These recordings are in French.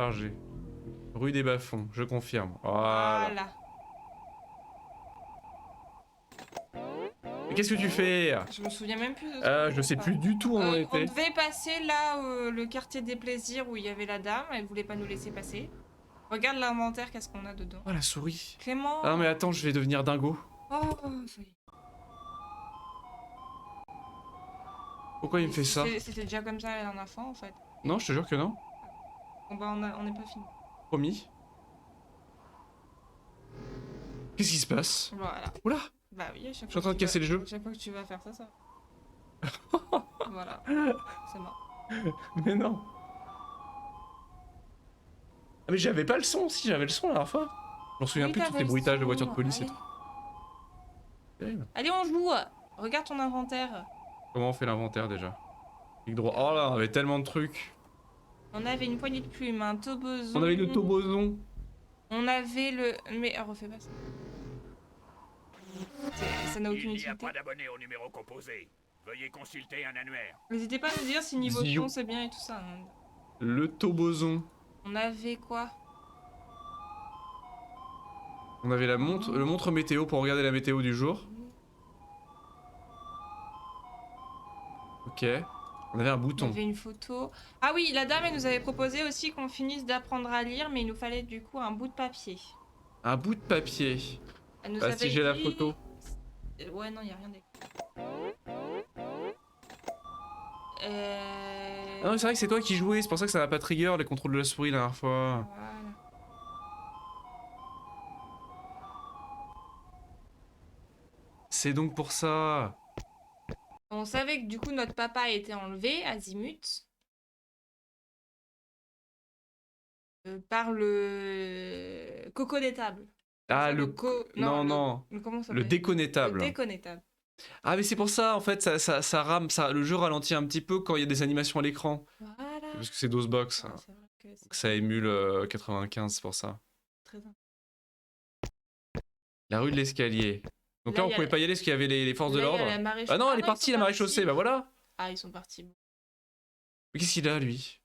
Chargé. Rue des Bas-Fonds, je confirme. Voilà. Voilà. Mais qu'est-ce que tu fais? Je me souviens même plus de ça. Je sais plus du tout où on en On était. devait passer là, le quartier des plaisirs où il y avait la dame. Elle voulait pas nous laisser passer. Regarde l'inventaire, qu'est-ce qu'on a dedans. Oh la souris. Clément. Ah non mais attends, je vais devenir dingo. Oh, ça y est. Pourquoi il me fait ça? C'était déjà comme ça la dernière fois en fait. Non, je te jure que non. Bon bah on n'est pas fini. Promis. Qu'est-ce qui se passe? Voilà. Oula. Bah oui, à chaque fois. Je suis en train de casser le jeu. À chaque fois que tu vas faire ça, ça. Voilà. C'est mort. Mais non. Ah mais j'avais pas le son, si j'avais le son la dernière fois. Je m'en souviens Oui, plus de tous t'avais les le bruitages de son. voitures de police et Allez. tout. Terrible. Allez, on joue. Regarde ton inventaire. Comment on fait l'inventaire déjà? Clic droit. Oh là, on avait tellement de trucs. On avait une poignée de plumes, un toboson. On avait le toboson. On avait le... Mais refais pas ça. Ça n'a aucune Il n'y a utilité. pas d'abonnés au numéro composé. Veuillez consulter un annuaire. N'hésitez pas à nous dire si niveau Zio. son c'est bien et tout ça. Hein. Le toboson. On avait quoi? On avait la montre, le montre météo pour regarder la météo du jour. Ok. On avait un On bouton. avait une photo. Ah oui, la dame elle nous avait proposé aussi qu'on finisse d'apprendre à lire, mais il nous fallait du coup un bout de papier. Un bout de papier. Elle nous Ah avait si j'ai la dit- photo. Ouais, non, il n'y a rien d'écrit. Ah non, c'est vrai que c'est toi qui jouais, c'est pour ça que ça n'a pas trigger les contrôles de la souris la dernière fois. Voilà. C'est donc pour ça. On savait que du coup notre papa a été enlevé, Azimut, par le coco d'étable. Ah Enfin, le... Non, non. comment ça Le s'appelle? Le déconnettable. déconnettable. Ah mais c'est pour ça en fait, ça rame, le jeu ralentit un petit peu quand il y a des animations à l'écran. Voilà. Parce que c'est DOSBox. Ah, c'est vrai que c'est Donc ça émule 95, c'est pour ça. très important. La rue de l'Escalier. Donc là, Là, on il y a pouvait la- pas y aller parce qu'il y avait les forces de Là, il y a l'ordre. la maréchaussée. Ah non, elle est ils partie sont la maréchaussée, partis. bah voilà. Ah, ils sont partis. Mais qu'est-ce qu'il a lui?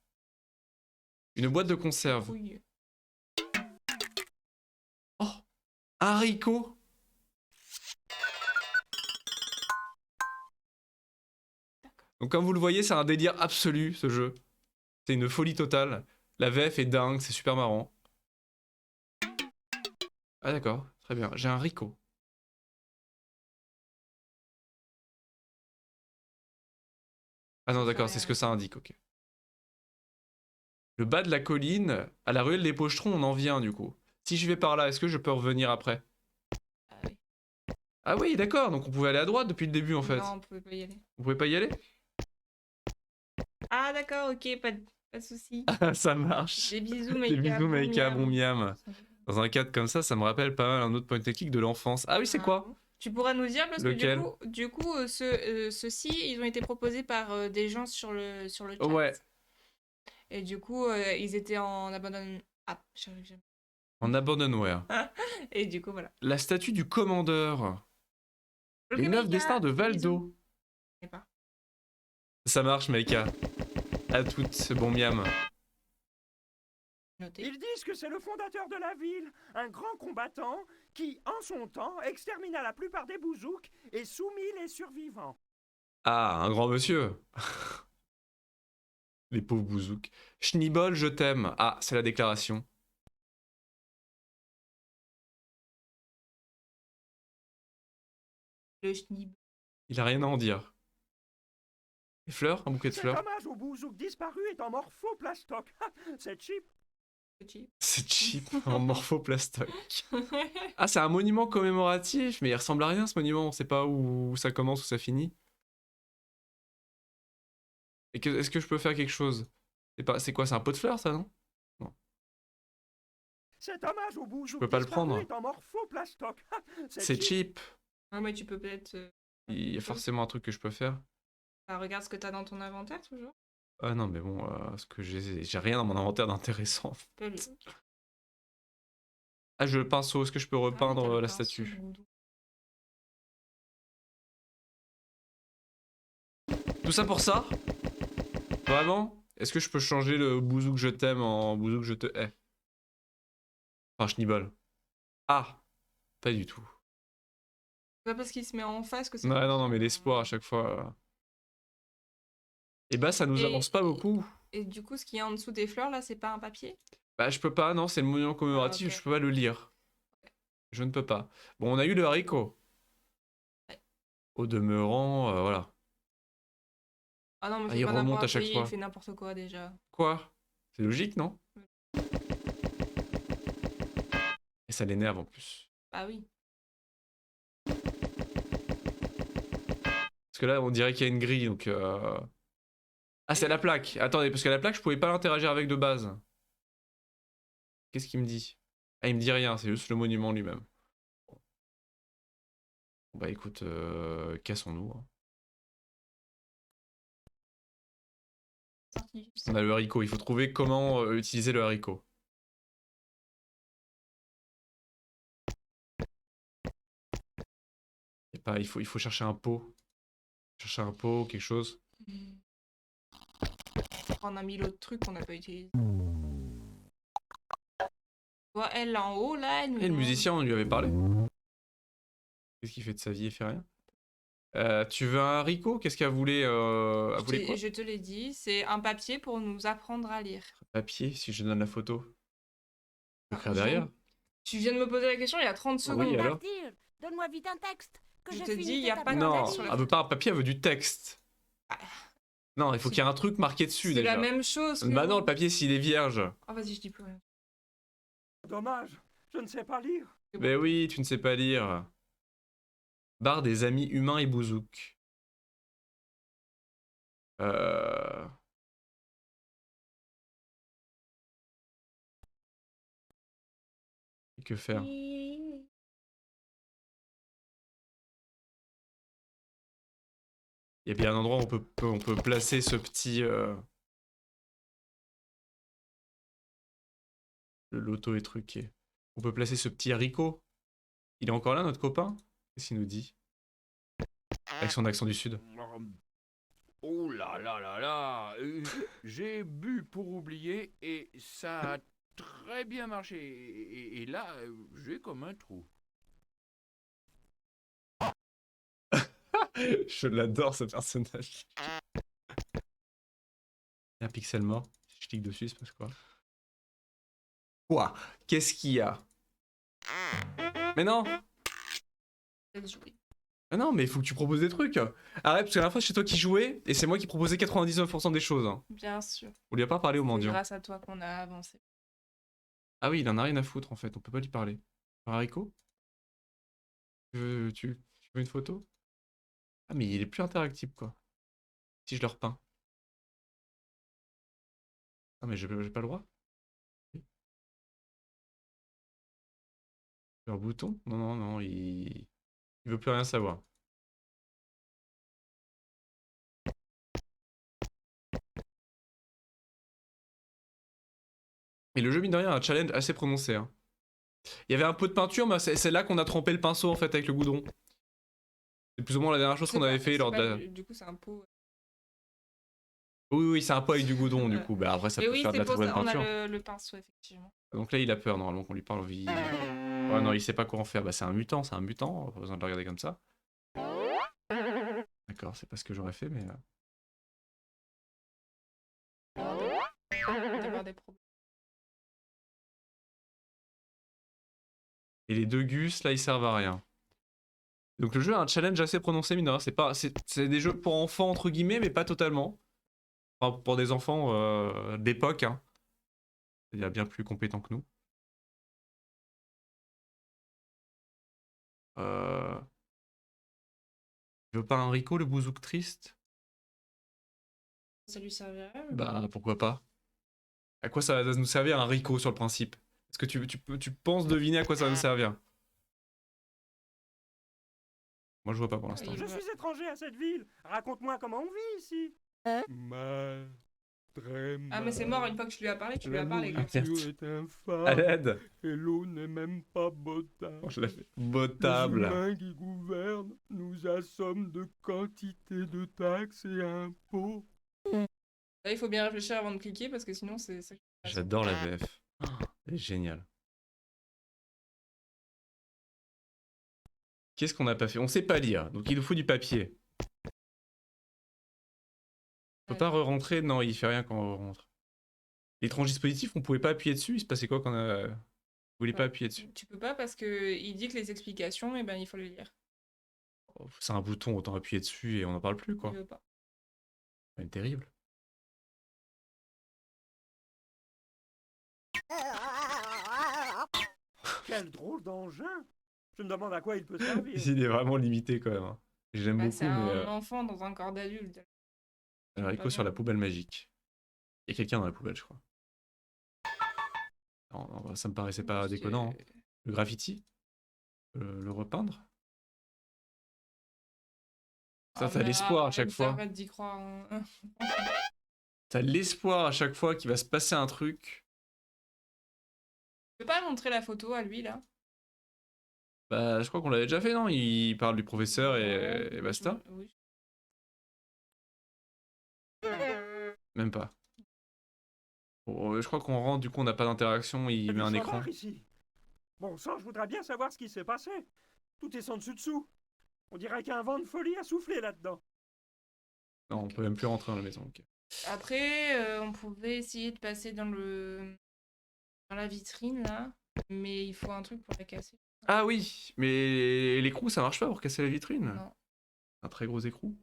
Une boîte de conserve. Couille. Oh, un haricot. Donc comme vous le voyez, c'est un délire absolu ce jeu. C'est une folie totale. La VF est dingue, c'est super marrant. Ah d'accord, très bien. J'ai un haricot. Ah non d'accord, c'est ce que ça indique, ok. Le bas de la colline, à la ruelle des Pochetrons, on en vient du coup. Si je vais par là, est-ce que je peux revenir après? Ah oui. Ah oui, d'accord, donc on pouvait aller à droite depuis le début en fait. Non, on pouvait pas y aller. On pouvait pas y aller? Ah d'accord, ok, pas de soucis. Ah, ça marche. Des bisous, Des Maïka. bisous, bon Maïka, miam. bon miam. Dans un cadre comme ça me rappelle pas mal un autre point technique de l'enfance. Ah oui, c'est quoi? Tu pourras nous dire parce Lequel? que du coup ceux-ci, ils ont été proposés par des gens sur le chat. Ouais, Et du coup, ils étaient en abandon. Ah, j'arrive jamais. en abandonware. Et du coup, voilà. La statue du commandeur. Les 9 destins de Valdo. Je sais pas. Ça marche, Maïka. À toutes, bon miam. Noté. Ils disent que c'est le fondateur de la ville, un grand combattant qui, en son temps, extermina la plupart des bouzouks et soumit les survivants. Ah, un grand monsieur. Les pauvres bouzouks. Schneeball, je t'aime. Ah, c'est la déclaration. Le schnib. Il a rien à en dire. Des fleurs? Un bouquet de Cet fleurs? hommage au bouzouk disparu est en morphoplastoc. C'est cheap. Petit. C'est cheap, en morphoplastoc. Ah, c'est un monument commémoratif, mais il ressemble à rien ce monument, on sait pas où ça commence, où ça finit. Et est-ce que je peux faire quelque chose? C'est quoi, c'est un pot de fleurs ça, non? Cet hommage au bouzouk peux pas le disparu prendre. est en morphoplastoc. C'est cheap. Ah, mais tu peux peut-être. Il y a forcément un truc que je peux faire. Ah, regarde ce que t'as dans ton inventaire toujours. Ah non, mais bon, ce que j'ai rien dans mon inventaire d'intéressant. Peux le- Ah, je le pinceau, est-ce que je peux Ah, mais repeindre t'as le la pinceau, statue? Boudou. Tout ça pour ça? Vraiment? Est-ce que je peux changer le Bouzouk je t'aime en Bouzouk je te hais? Enfin, Schneeball. Ah, pas du tout. C'est pas parce qu'il se met en face que c'est... Non, non, non, mais l'espoir à chaque fois. Et bah, ça nous Et- avance pas beaucoup. Et du coup, ce qu'il y a en dessous des fleurs, là, c'est pas un papier? Bah, je peux pas, non, c'est le monument commémoratif, Ah, ok. je peux pas le lire. Je ne peux pas. Bon, on a eu le haricot. Ouais. Au demeurant, voilà. Ah non, mais Ah, faut il pas remonte n'importe à chaque oui, fois. il fait n'importe quoi déjà. Quoi? C'est logique, non? Et ça l'énerve en plus. Ah oui. Parce que là, on dirait qu'il y a une grille, donc... Ah, c'est la plaque. Attendez, parce que la plaque, je pouvais pas l'interagir avec de base. Qu'est-ce qu'il me dit? Ah, il me dit rien, c'est juste le monument lui-même. Bon, bah écoute, cassons-nous. Hein. Sorti. On a le haricot, il faut trouver comment utiliser le haricot. Et pas, il faut chercher un pot. Chercher un pot, quelque chose. On a mis l'autre truc qu'on n'a pas utilisé. Toi, elle là en haut, là, elle nous Et le demande- musicien, on lui avait parlé. Qu'est-ce qu'il fait de sa vie? Il fait rien. Tu veux un haricot? Qu'est-ce qu'elle voulait? Elle voulait quoi? Je te l'ai dit, c'est un papier pour nous apprendre à lire. Papier, si je donne la photo. Je peux écrire je viens- derrière. Tu viens de me poser la question il y a 30 secondes. Oui, alors Partir. Donne-moi vite un texte. Que Je je te dis, finisse y a de pas de taper Non, dans sur la la elle veut pas un papier, elle veut du texte. Ah. Non, il faut qu'il y ait un truc marqué dessus C'est déjà. la même chose. Bah non, le papier s'il est vierge. Ah, vas-y, je dis plus rien. Dommage, je ne sais pas lire. C'est Mais bon. oui, tu ne sais pas lire. Barre des amis humains et Bouzouk. Et que faire? Il y a bien un endroit où on peut placer ce petit... Le loto est truqué. On peut placer ce petit haricot. Il est encore là, notre copain? Qu'est-ce qu'il nous dit? Avec son accent du sud. Oh là là là là, j'ai bu pour oublier et ça a très bien marché. Et là, j'ai comme un trou. Je l'adore ce personnage. Il y a un pixel mort. Si je clique dessus, il se passe quoi? Quoi? Qu'est-ce qu'il y a? Mais non! Laisse jouer. Mais non, mais il faut que tu proposes des trucs. Arrête, parce que la dernière fois, c'est toi qui jouais et c'est moi qui proposais 99% des choses. Hein. Bien sûr. On lui a pas parlé au C'est mendiant. grâce à toi qu'on a avancé. Ah oui, il en a rien à foutre en fait, on peut pas lui parler. Un haricot? Tu veux une photo? Ah, mais il est plus interactif quoi. Si je le repeins. Ah, mais j'ai pas le droit? Un bouton? Non, non, non, il veut plus rien savoir. Et le jeu, mine de rien, a un challenge assez prononcé. Hein. Il y avait un pot de peinture, mais c'est là qu'on a trempé le pinceau en fait avec le goudron. C'est plus ou moins la dernière chose qu'on avait fait lors de la... Du coup, c'est un pot. Oui, oui, c'est un pot avec du goudron du coup. Bah, après, ça Mais peut oui, faire de c'est la pour très bonne ça. On peinture. a le pinceau, effectivement. Donc là, il a peur normalement qu'on lui parle. Ouais, non, il sait pas quoi en faire. Bah, c'est un mutant, c'est un mutant. Pas besoin de le regarder comme ça. D'accord, c'est pas ce que j'aurais fait, mais. D'avoir des problèmes. Et les deux gus, là, ils servent à rien. Donc le jeu a un challenge assez prononcé, mine de rien. C'est des jeux pour enfants, entre guillemets, mais pas totalement. Enfin, pour des enfants d'époque, hein. Il y a bien plus compétents que nous. Tu veux pas un Rico, le bouzouk triste? Ça lui servirait. Bah, pourquoi pas? À quoi ça va nous servir un Rico sur le principe? Est-ce que tu penses deviner à quoi ça va nous servir? Moi, je vois pas pour l'instant. Il Je va- suis étranger à cette ville. Raconte-moi comment on vit ici. Mal, très mal. Ah, mais c'est mort une fois que tu lui as parlé, tu lui La as parlé. Ah, Gaël. nourriture est À infâme l'aide! et l'eau n'est même pas potable. Oh, je l'ai fait. Les Potable. humains qui gouvernent nous assomment de quantité de taxes et impôts. Là, il faut bien réfléchir avant de cliquer parce que sinon, c'est ça. J'adore la VF. Elle est géniale. Qu'est-ce qu'on n'a pas fait? On sait pas lire, donc il nous faut du papier. On peut pas re-rentrer? Non, il fait rien quand on rentre. L'étrange dispositif, on pouvait pas appuyer dessus? Il se passait quoi quand on a... Vous voulez pas appuyer dessus? Tu peux pas parce que il dit que les explications, eh ben, il faut les lire. Oh, c'est un bouton, autant appuyer dessus et on n'en parle plus, quoi. Il veut pas. C'est terrible. Quel drôle d'engin! Je me demande à quoi il peut servir. Il est vraiment limité quand même, hein. J'aime Bah, beaucoup, c'est mais... un enfant dans un corps d'adulte. Alors, Rico sur la poubelle magique. Il y a quelqu'un dans la poubelle, je crois. Non, non, ça me paraissait pas déconnant, hein. Le graffiti? Le repeindre? Ça, t'as l'espoir à chaque fois. Arrête d'y croire. Hein. T'as l'espoir à chaque fois qu'il va se passer un truc. Tu peux pas montrer la photo à lui, là? Bah, je crois qu'on l'avait déjà fait, non? Il parle du professeur et basta. Oui. Même pas. Bon, je crois qu'on rentre, du coup, on n'a pas d'interaction, il met un écran. Ici. Bon sang, je voudrais bien savoir ce qui s'est passé. Tout est sans dessus-dessous. On dirait qu'un vent de folie a soufflé là-dedans. Non, on peut même plus rentrer dans la maison. Ok. Après, on pouvait essayer de passer dans la vitrine, là. Mais il faut un truc pour la casser. Ah oui, mais l'écrou, ça marche pas pour casser la vitrine. Non. Un très gros écrou.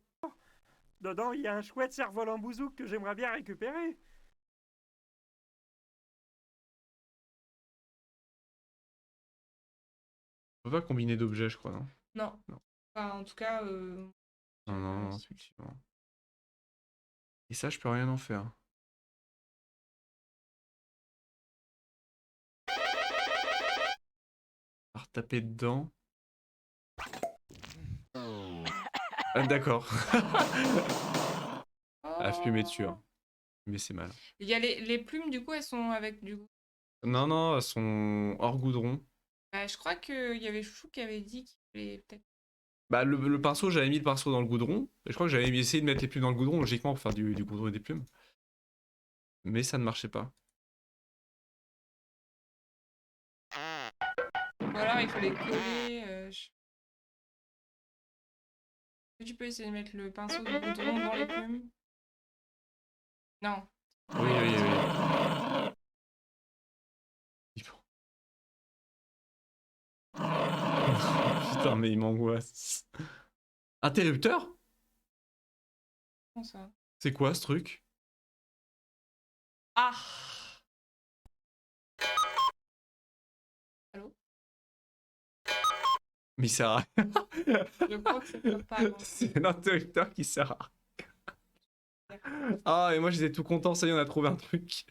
Dedans, il y a un chouette cerf-volant bouzouk que j'aimerais bien récupérer. On peut pas combiner d'objets, je crois, non? Non. Non. Enfin, en tout cas... Non, non, non, effectivement. Et ça, je peux rien en faire. Alors, taper dedans. Ah, d'accord. Ah, fumer dessus, hein. Mais c'est mal. Il y a les plumes, du coup, elles sont avec du goût. Non, non, elles sont hors goudron. Bah, je crois qu'il y avait Chouchou qui avait dit qu'il fallait peut-être... Bah, le pinceau, j'avais mis le pinceau dans le goudron. Et je crois que j'avais essayé de mettre les plumes dans le goudron, logiquement, pour faire du goudron et des plumes. Mais ça ne marchait pas. Ou alors, il faut les coller... Tu peux essayer de mettre le pinceau de goudron dans les plumes? Non. Oui, oui, oui. Putain, mais il m'angoisse. Interrupteur? Comment ça? C'est quoi ce truc? Ah! Allô? Mais il sert à rien. Je crois que c'est pas... C'est l'interrupteur qui sert à rien. Ah, et moi j'étais tout content, ça y est, on a trouvé un truc.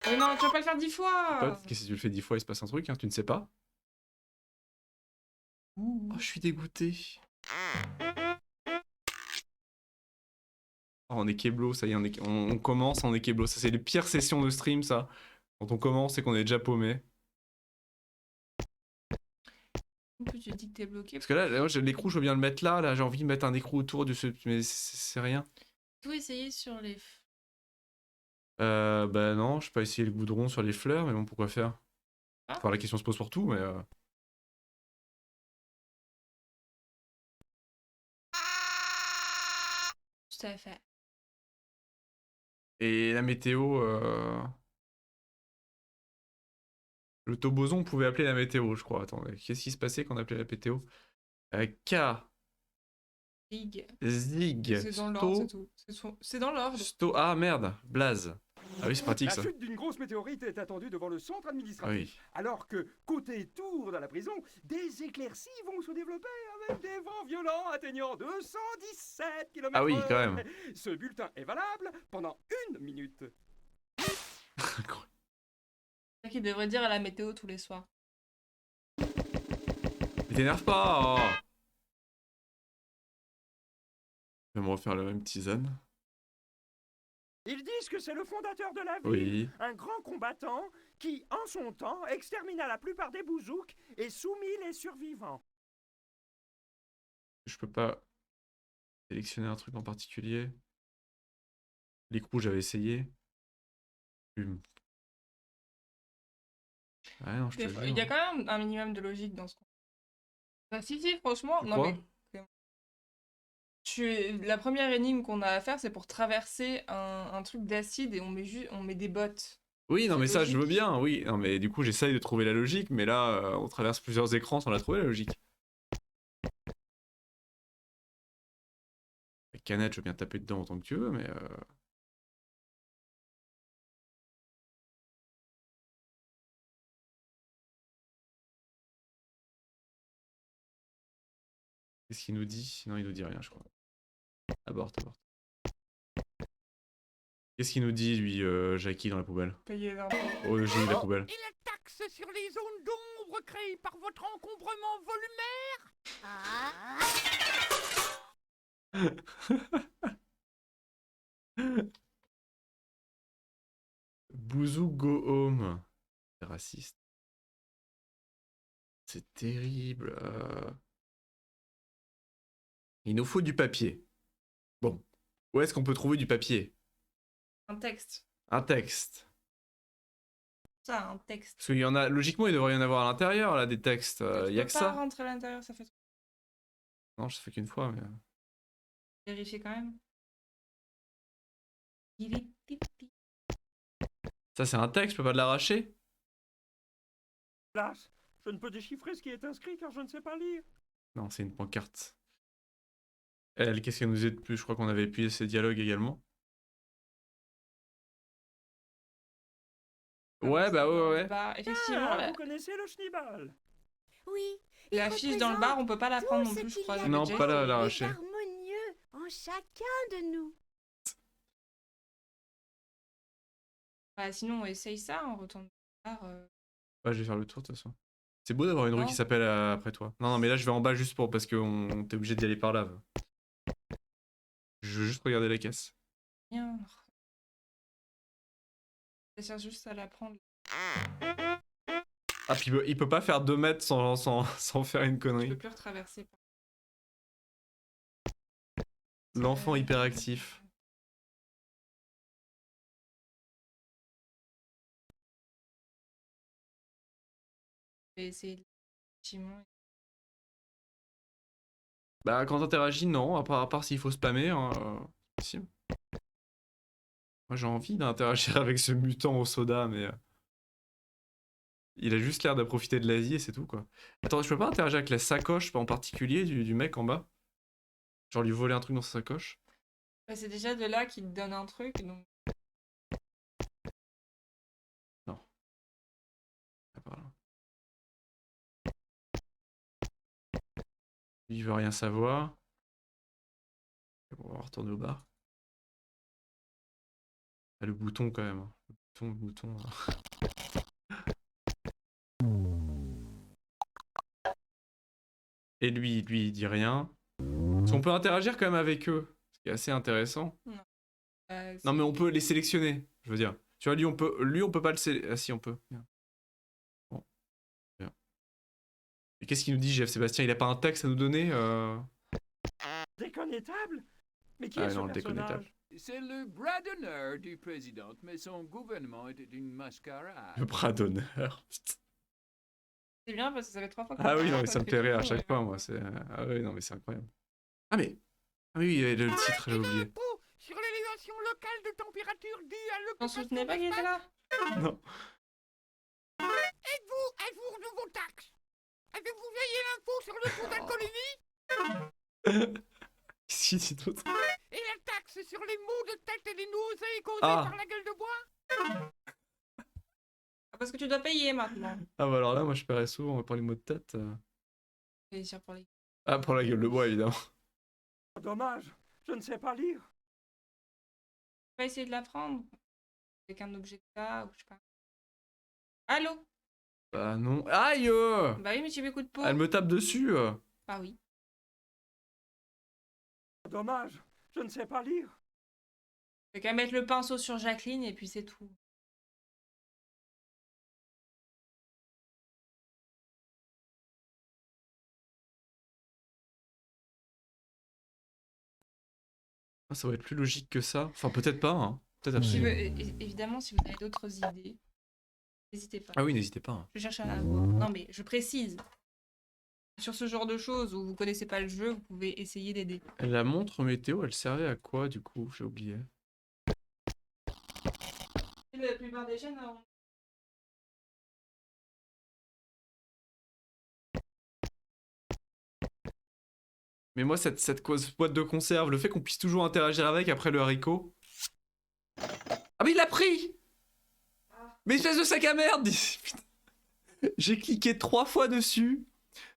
Mais non, tu vas pas le faire 10 fois! Pote, qu'est-ce que tu le fais 10 fois, il se passe un truc, hein, tu ne sais pas? Oh, je suis dégoûté. Oh, on est keblo, ça y est, on commence, on est keblo. Ça, c'est les pires sessions de stream, ça. Quand on commence, c'est qu'on est déjà paumé. En plus, tu dis que t'es bloqué. Parce que là, l'écrou, je veux bien le mettre là, j'ai envie de mettre un écrou autour de ce... Mais c'est rien. Tu peux essayer sur les... Bah non, je peux pas essayer le goudron sur les fleurs, mais bon, pourquoi faire? Ah. Enfin, la question se pose pour tout, mais... Tout à fait. Et la météo... Le toboson, on pouvait appeler la météo, je crois. Attends, qu'est-ce qui se passait quand on appelait la météo? K... Zig. Zig... C'est dans l'ordre, c'est tout. C'est dans l'ordre. Ah merde, Blaze. Ah oui, c'est pratique La ça. chute d'une grosse météorite est attendue devant le centre Ah administratif. oui. Alors que, côté tour de la prison, des éclaircies vont se développer avec des vents violents atteignant 217 km/h. Ah oui, quand même. Ce bulletin est valable pendant 1 minute. C'est qu'il devrait dire à la météo tous les soirs. Mais t'énerve pas, oh. Je vais me refaire la même tisane. Ils disent que c'est le fondateur de la ville, Oui. un grand combattant qui, en son temps, extermina la plupart des bouzouks et soumit les survivants. Je peux pas sélectionner un truc en particulier. L'écrou, j'avais essayé. Plume. Ouais, non, je te Il y a jure. quand même un minimum de logique dans ce qu'on... Bah, si, franchement, Tu non crois? mais... La première énigme qu'on a à faire, c'est pour traverser un truc d'acide et on met des bottes. Oui, non, C'est mais ça, je veux logique. bien, oui. Non, mais du coup, j'essaye de trouver la logique, mais là, on traverse plusieurs écrans sans la trouver, la logique. La canette, je veux bien taper dedans autant que tu veux, mais... Qu'est-ce qu'il nous dit? Non, il nous dit rien, je crois. Aborte, aborte. Qu'est-ce qu'il nous dit, lui, Jackie, dans la poubelle? Payer l'impôt. Oh, le génie de la Oh. poubelle. Et la taxe sur les zones d'ombre créées par votre encombrement volumaire? Ah, Bouzou go home. C'est raciste. C'est terrible. Il nous faut du papier. Bon. Où est-ce qu'on peut trouver du papier? Un texte. Un texte. Ça, un texte. Parce qu'il y en a... Logiquement, il devrait y en avoir à l'intérieur, là, des textes. Il y a que Tu peux pas ça. rentrer à l'intérieur, ça fait trop. Non, je fais qu'une fois, mais... Vérifier quand même. Ça, c'est un texte, je peux pas de l'arracher? Hélas, je ne peux déchiffrer ce qui est inscrit car je ne sais pas lire. Non, c'est une pancarte. Elle, qu'est-ce qu'elle nous dit de plus? Je crois qu'on avait épuisé ses dialogues également. Ouais, bah ouais, ouais. Bah, effectivement, Ah, vous connaissez le Schneeball? oui. l'affiche dans le bar, on peut pas la prendre non plus, je crois. qu'il y a j'avais Non, déjà pas essayé. l'arracher. harmonieux en chacun de nous. Bah, sinon, on essaye ça, on retourne dans le bar. Ouais, je vais faire le tour de toute façon. C'est beau d'avoir une rue Non. qui s'appelle après toi. Non, non, mais là, je vais en bas juste pour... Parce qu'on t'es obligé d'y aller par là. Je veux juste regarder la caisse. Rien. Ça sert juste à la prendre. Ah, puis il peut pas faire 2 mètres sans faire une Je peux connerie. plus retraverser. L'enfant hyperactif. Je vais essayer effectivement. Bah, quand t'interagis, non. À part s'il faut spammer, hein, c'est possible. Moi, j'ai envie d'interagir avec ce mutant au soda, mais... il a juste l'air de profiter de l'Asie et c'est tout, quoi. Attends, je peux pas interagir avec la sacoche en particulier du mec en bas? Genre lui voler un truc dans sa sacoche? Bah, c'est déjà de là qu'il te donne un truc, donc. Non. Ah, par là. Lui, il veut rien savoir. Bon, on va retourner au bar. Ah, le bouton, quand même. Le bouton. Et lui, il dit rien. Parce qu'on peut interagir quand même avec eux. Ce qui est assez intéressant. Non, mais on peut les sélectionner, je veux dire. Tu vois, lui, on peut pas le sélectionner. Ah, si, on peut. Bien. Bon. Bien. Et qu'est-ce qu'il nous dit, Jeff Sébastien? Il a pas un texte à nous donner Déconnétable? Mais qui Ah est ce non, le déconnétable. personnage? C'est le bras d'honneur du président, mais son gouvernement était une mascarade. Le bras d'honneur. C'est bien parce que ça fait 3 fois qu'on Ah oui, parle, non, mais parce ça me que fait du rire à coup, chaque fois, moi. Ah oui, non, mais c'est incroyable. Ah, mais. Ah oui, le titre, j'avais oublié. Impôt sur l'élévation locale de température due à On l'occupation soutenait pas qu'il était là. Non. Êtes-vous à jour de vos taxes? Avez-vous veillé l'impôt sur le taux d'alcoolémie? Qu'est-ce qu'il dit d'autre? Et la taxe sur les maux de tête et les nausées causées Ah. par la gueule de bois? Parce que tu dois payer maintenant. Ah bah alors là, moi je paierais souvent pour les mots de tête. Et sur pour les... Ah, pour la gueule de bois, évidemment. Dommage, je ne sais pas lire. Tu vas essayer de la prendre avec un objet de cas ou je sais pas. Allô? Bah non. Aïe Bah oui, mais tu m'écoutes pas. Elle me tape dessus Ah oui. Dommage, je ne sais pas lire. T'as qu'à mettre le pinceau sur Jacqueline et puis c'est tout. Ah, ça va être plus logique que ça. Enfin, peut-être pas, hein. Peut-être Si absolument. évidemment, si vous avez d'autres idées, n'hésitez pas. Ah oui, n'hésitez pas, hein. Je cherche à avoir. Non, mais je précise. Sur ce genre de choses où vous connaissez pas le jeu, vous pouvez essayer d'aider. La montre météo, elle servait à quoi, du coup? J'ai oublié. La plupart des chaînes ont... Mais moi, cette boîte de conserve, le fait qu'on puisse toujours interagir avec après le haricot... Ah mais il l'a pris! Mais espèce de sac à merde! Putain. J'ai cliqué 3 fois dessus.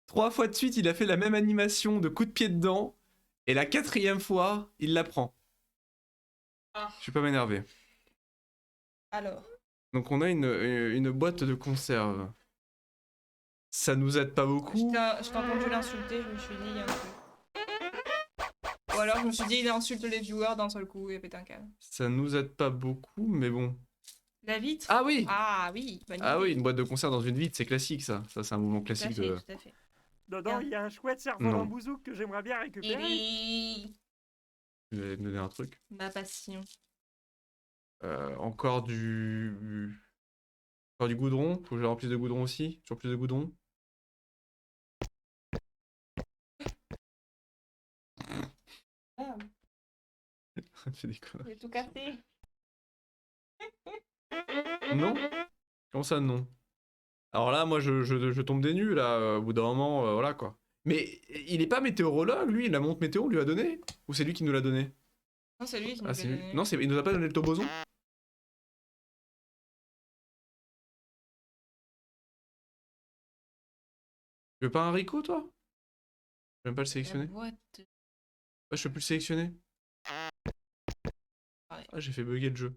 3 fois de suite, il a fait la même animation de coup de pied dedans. Et la 4e fois, il la prend. Ah. Je vais pas m'énerver. Alors, Donc on a une boîte de conserve. Ça nous aide pas beaucoup. je t'ai entendu l'insulter, je me suis dit, il y a un truc. Ou alors je me suis dit, il insulte les viewers d'un seul coup et pète un câble. Ça nous aide pas beaucoup, mais bon. La vitre? Ah oui! Ah oui, bonne Ah idée. oui, une boîte de conserve dans une vitre, c'est classique ça. Ça, c'est un mouvement Tout à classique fait, de... tout à fait. Dedans, il y a un chouette cerf-volant Non. bouzouk que j'aimerais bien récupérer. Et Vous allez me donner un truc. ma passion. Encore du... Encore du goudron. Faut que je remplisse de goudron aussi. Toujours plus de goudron. Ah, Ça fait des conneries. j'ai tout cassé. Non? Comment ça, non? Alors là, moi, je tombe des nues, là, au bout d'un moment, voilà, quoi. Mais il est pas météorologue, lui? La montre météo, on lui a donné? Ou c'est lui qui nous l'a donné? Non, c'est lui qui nous Ah, l'a c'est lui. donné. Non, il nous a pas donné le toboson? Tu veux pas un haricot, toi? Je peux même pas le La sélectionner. boîte. Ah, je peux plus le sélectionner. Ouais. Ah, j'ai fait bugger le jeu.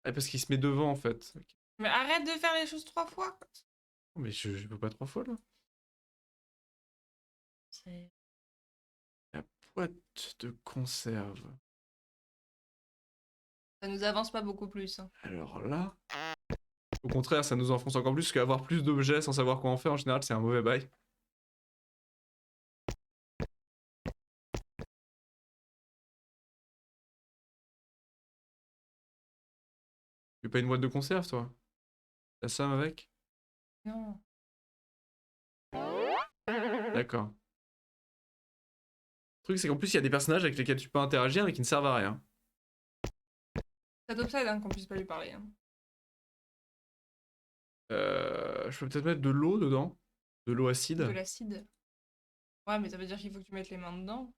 Ah, parce qu'il se met devant, en fait. Ok. Mais arrête de faire les choses 3 fois. Oh, mais je peux pas 3 fois, là. C'est- La boîte de conserve. Ça nous avance pas beaucoup plus. Hein. Alors là... Au contraire, ça nous enfonce encore plus, parce qu'avoir plus d'objets sans savoir quoi en faire, en général, c'est un mauvais bail. Tu veux pas une boîte de conserve, toi? T'as ça avec? Non. D'accord. Le truc, c'est qu'en plus, il y a des personnages avec lesquels tu peux interagir, mais qui ne servent à rien. Ça t'obsède hein, qu'on puisse pas lui parler. Hein. Je peux peut-être mettre de l'eau dedans. De l'eau acide. De l'acide. Ouais, mais ça veut dire qu'il faut que tu mettes les mains dedans.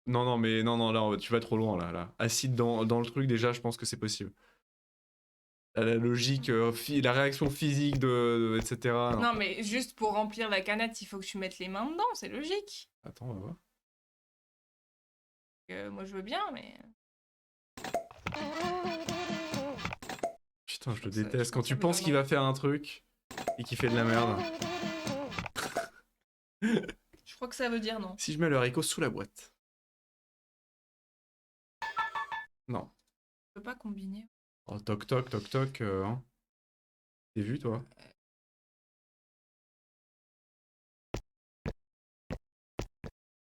Non, non, mais non, non, là, tu vas trop loin, là. Acide dans le truc, déjà, je pense que c'est possible. La logique, la réaction physique, etc. Non, mais juste pour remplir la canette, il faut que tu mettes les mains dedans, c'est logique. Attends, on va voir. Moi, je veux bien, mais... Putain, je le Ça, je déteste. Quand pense que tu ça penses veut qu'il dire va faire un truc et qu'il fait de la merde. Je crois que ça veut dire non. Si je mets le haricot sous la boîte. Non. Je peux pas combiner. Oh, toc toc, toc toc. Hein. T'es vu, toi?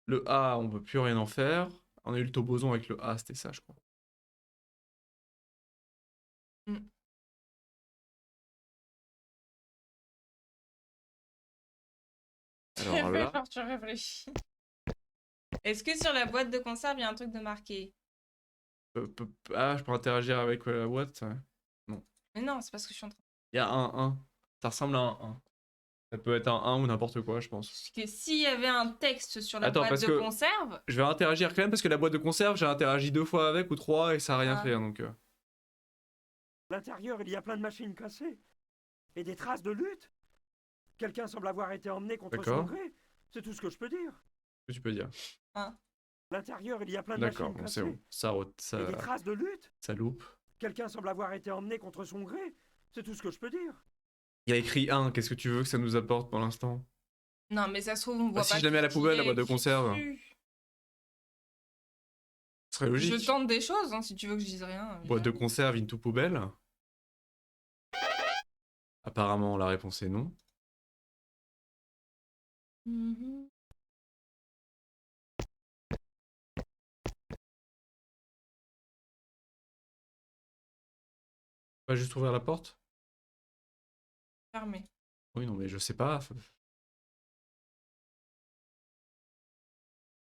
Le A, on peut plus rien en faire. On a eu le toboson avec le A, c'était ça, je crois. Mm. Alors là, Genre, tu réfléchis. Est-ce que sur la boîte de conserve, il y a un truc de marqué? ah, je peux interagir avec la boîte. Ouais. Mais non, c'est parce que je suis en train Il y a un 1. Ça ressemble à un 1. Ça peut être un 1 ou n'importe quoi, je pense. Parce que s'il y avait un texte sur la Attends, boîte parce de que- conserve, Je vais interagir quand même parce que la boîte de conserve, j'ai interagi 2 fois avec ou 3 et ça a rien Ah. fait. Donc, À l'intérieur, il y a plein de machines cassées. Et des traces de lutte. Quelqu'un semble avoir été emmené contre son D'accord. gré. C'est tout ce que je peux dire. que tu peux dire. À l'intérieur, il y a plein de D'accord, machines bon, c'est cassées. bon. Ça, Et des traces de lutte. ça loupe. Quelqu'un semble avoir été emmené contre son gré. C'est tout ce que je peux dire. Il y a écrit 1, qu'est-ce que tu veux que ça nous apporte pour l'instant? non, mais ça se trouve, on voit Bah, si pas je la mets à la tout ce qui poubelle, la est boîte de écrit conserve. dessus. Ce serait logique. Je tente des choses, hein, si tu veux que je dise rien. Boîte de conserve into poubelle. Apparemment, la réponse est non. Mhm. Pas juste ouvrir la porte? Fermé. Oui, non, mais je sais pas.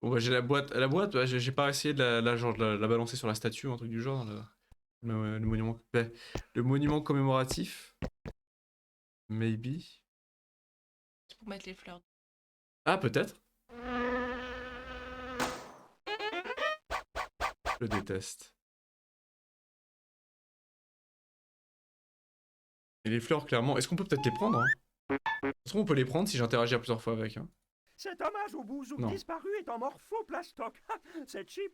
Bon, bah, j'ai la boîte. La boîte, bah, j'ai pas essayé genre, de la balancer sur la statue, un truc du genre. Le monument, ouais, le monument commémoratif. Maybe. C'est pour mettre les fleurs. Ah, peut-être. Je déteste. Et les fleurs, clairement. Est-ce qu'on peut peut-être les prendre, hein? Est-ce qu'on peut les prendre si j'interagis plusieurs fois avec, hein? Cet hommage au bouzouk Non. disparu est en morphoplastoc. C'est cheap.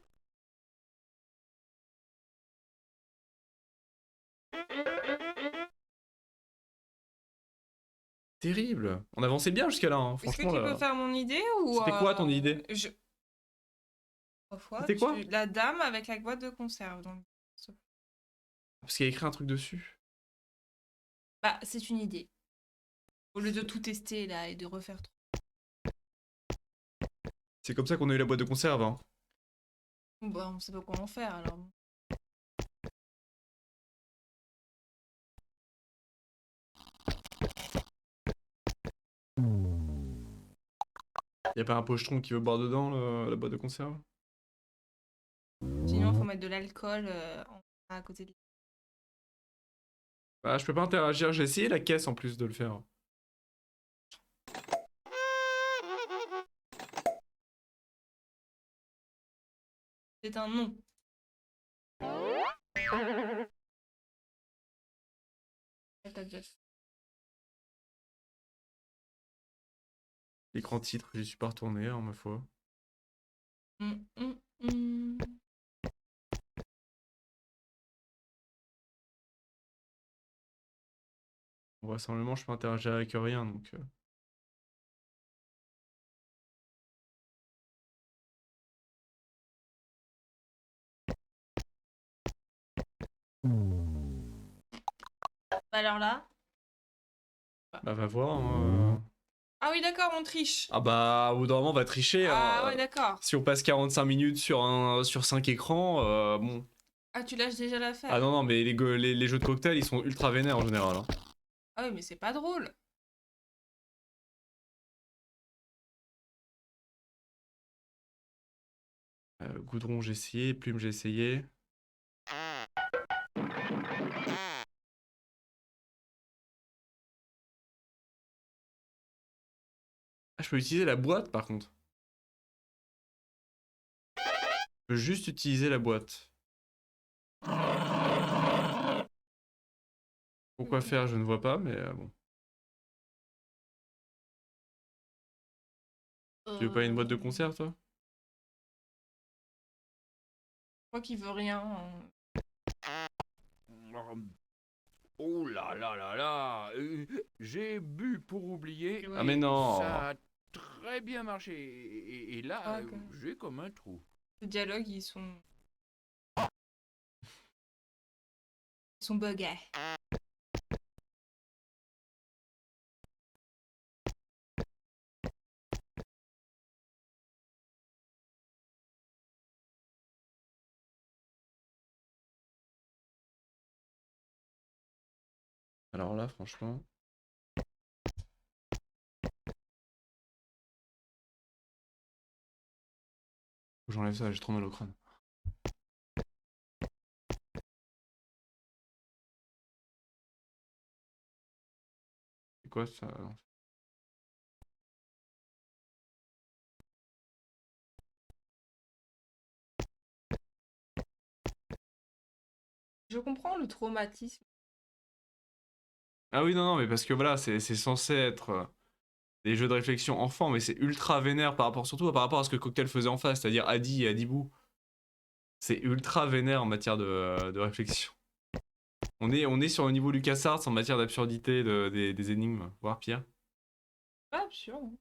Terrible. On avançait bien jusqu'à là, hein. Est-ce que Franchement, tu là. peux faire mon idée ou C'était quoi ton idée? Trois fois, C'était quoi? la dame avec la boîte de conserve. Donc... Parce qu'il y a écrit un truc dessus. Bah, c'est une idée. Au lieu de tout tester là et de refaire trop. C'est comme ça qu'on a eu la boîte de conserve, hein. Bah, on sait pas quoi en faire alors. Y a pas un pochetron qui veut boire dedans, la boîte de conserve? Sinon, faut mettre de l'alcool à côté de. Bah, je peux pas interagir. J'ai essayé la caisse en plus de le faire. C'est un nom. L'écran titre, j'y suis pas retourné, hein, ma foi. Hum, hum, hum. Vraisemblablement, je peux interagir avec rien, donc... Alors là. Bah, va voir, hein. Ah oui, d'accord, on triche. Ah bah, au bout d'un moment, on va tricher, Ah hein. ouais, d'accord. Si on passe 45 minutes sur 5 écrans, bon... Ah, tu lâches déjà l'affaire. Ah non, non, mais les jeux de cocktail, ils sont ultra vénères en général, hein. Ah oui, mais c'est pas drôle. Goudron, j'ai essayé. Plume, j'ai essayé. Ah, je peux utiliser la boîte, par contre. Je peux juste utiliser la boîte. Pourquoi faire, je ne vois pas, mais bon. Tu veux pas une boîte de conserve, toi? Je crois qu'il veut rien. Oh là là là là, j'ai bu pour oublier. Oui. Ah, mais non! Ça a très bien marché. Et là, Ah, ok. j'ai comme un trou. Les dialogues, ils sont. Ils sont buggés. Alors là, franchement... Faut que j'enlève ça, j'ai trop mal au crâne. C'est quoi ça? Je comprends le traumatisme. Ah oui, non, non, mais parce que voilà, c'est censé être des jeux de réflexion enfant, mais c'est ultra vénère par rapport, surtout par rapport à ce que Cocktail faisait en face, c'est-à-dire Adi et Adibou. C'est ultra vénère en matière de réflexion. On est sur le niveau LucasArts en matière d'absurdité des énigmes, voire pire. Pas absurde.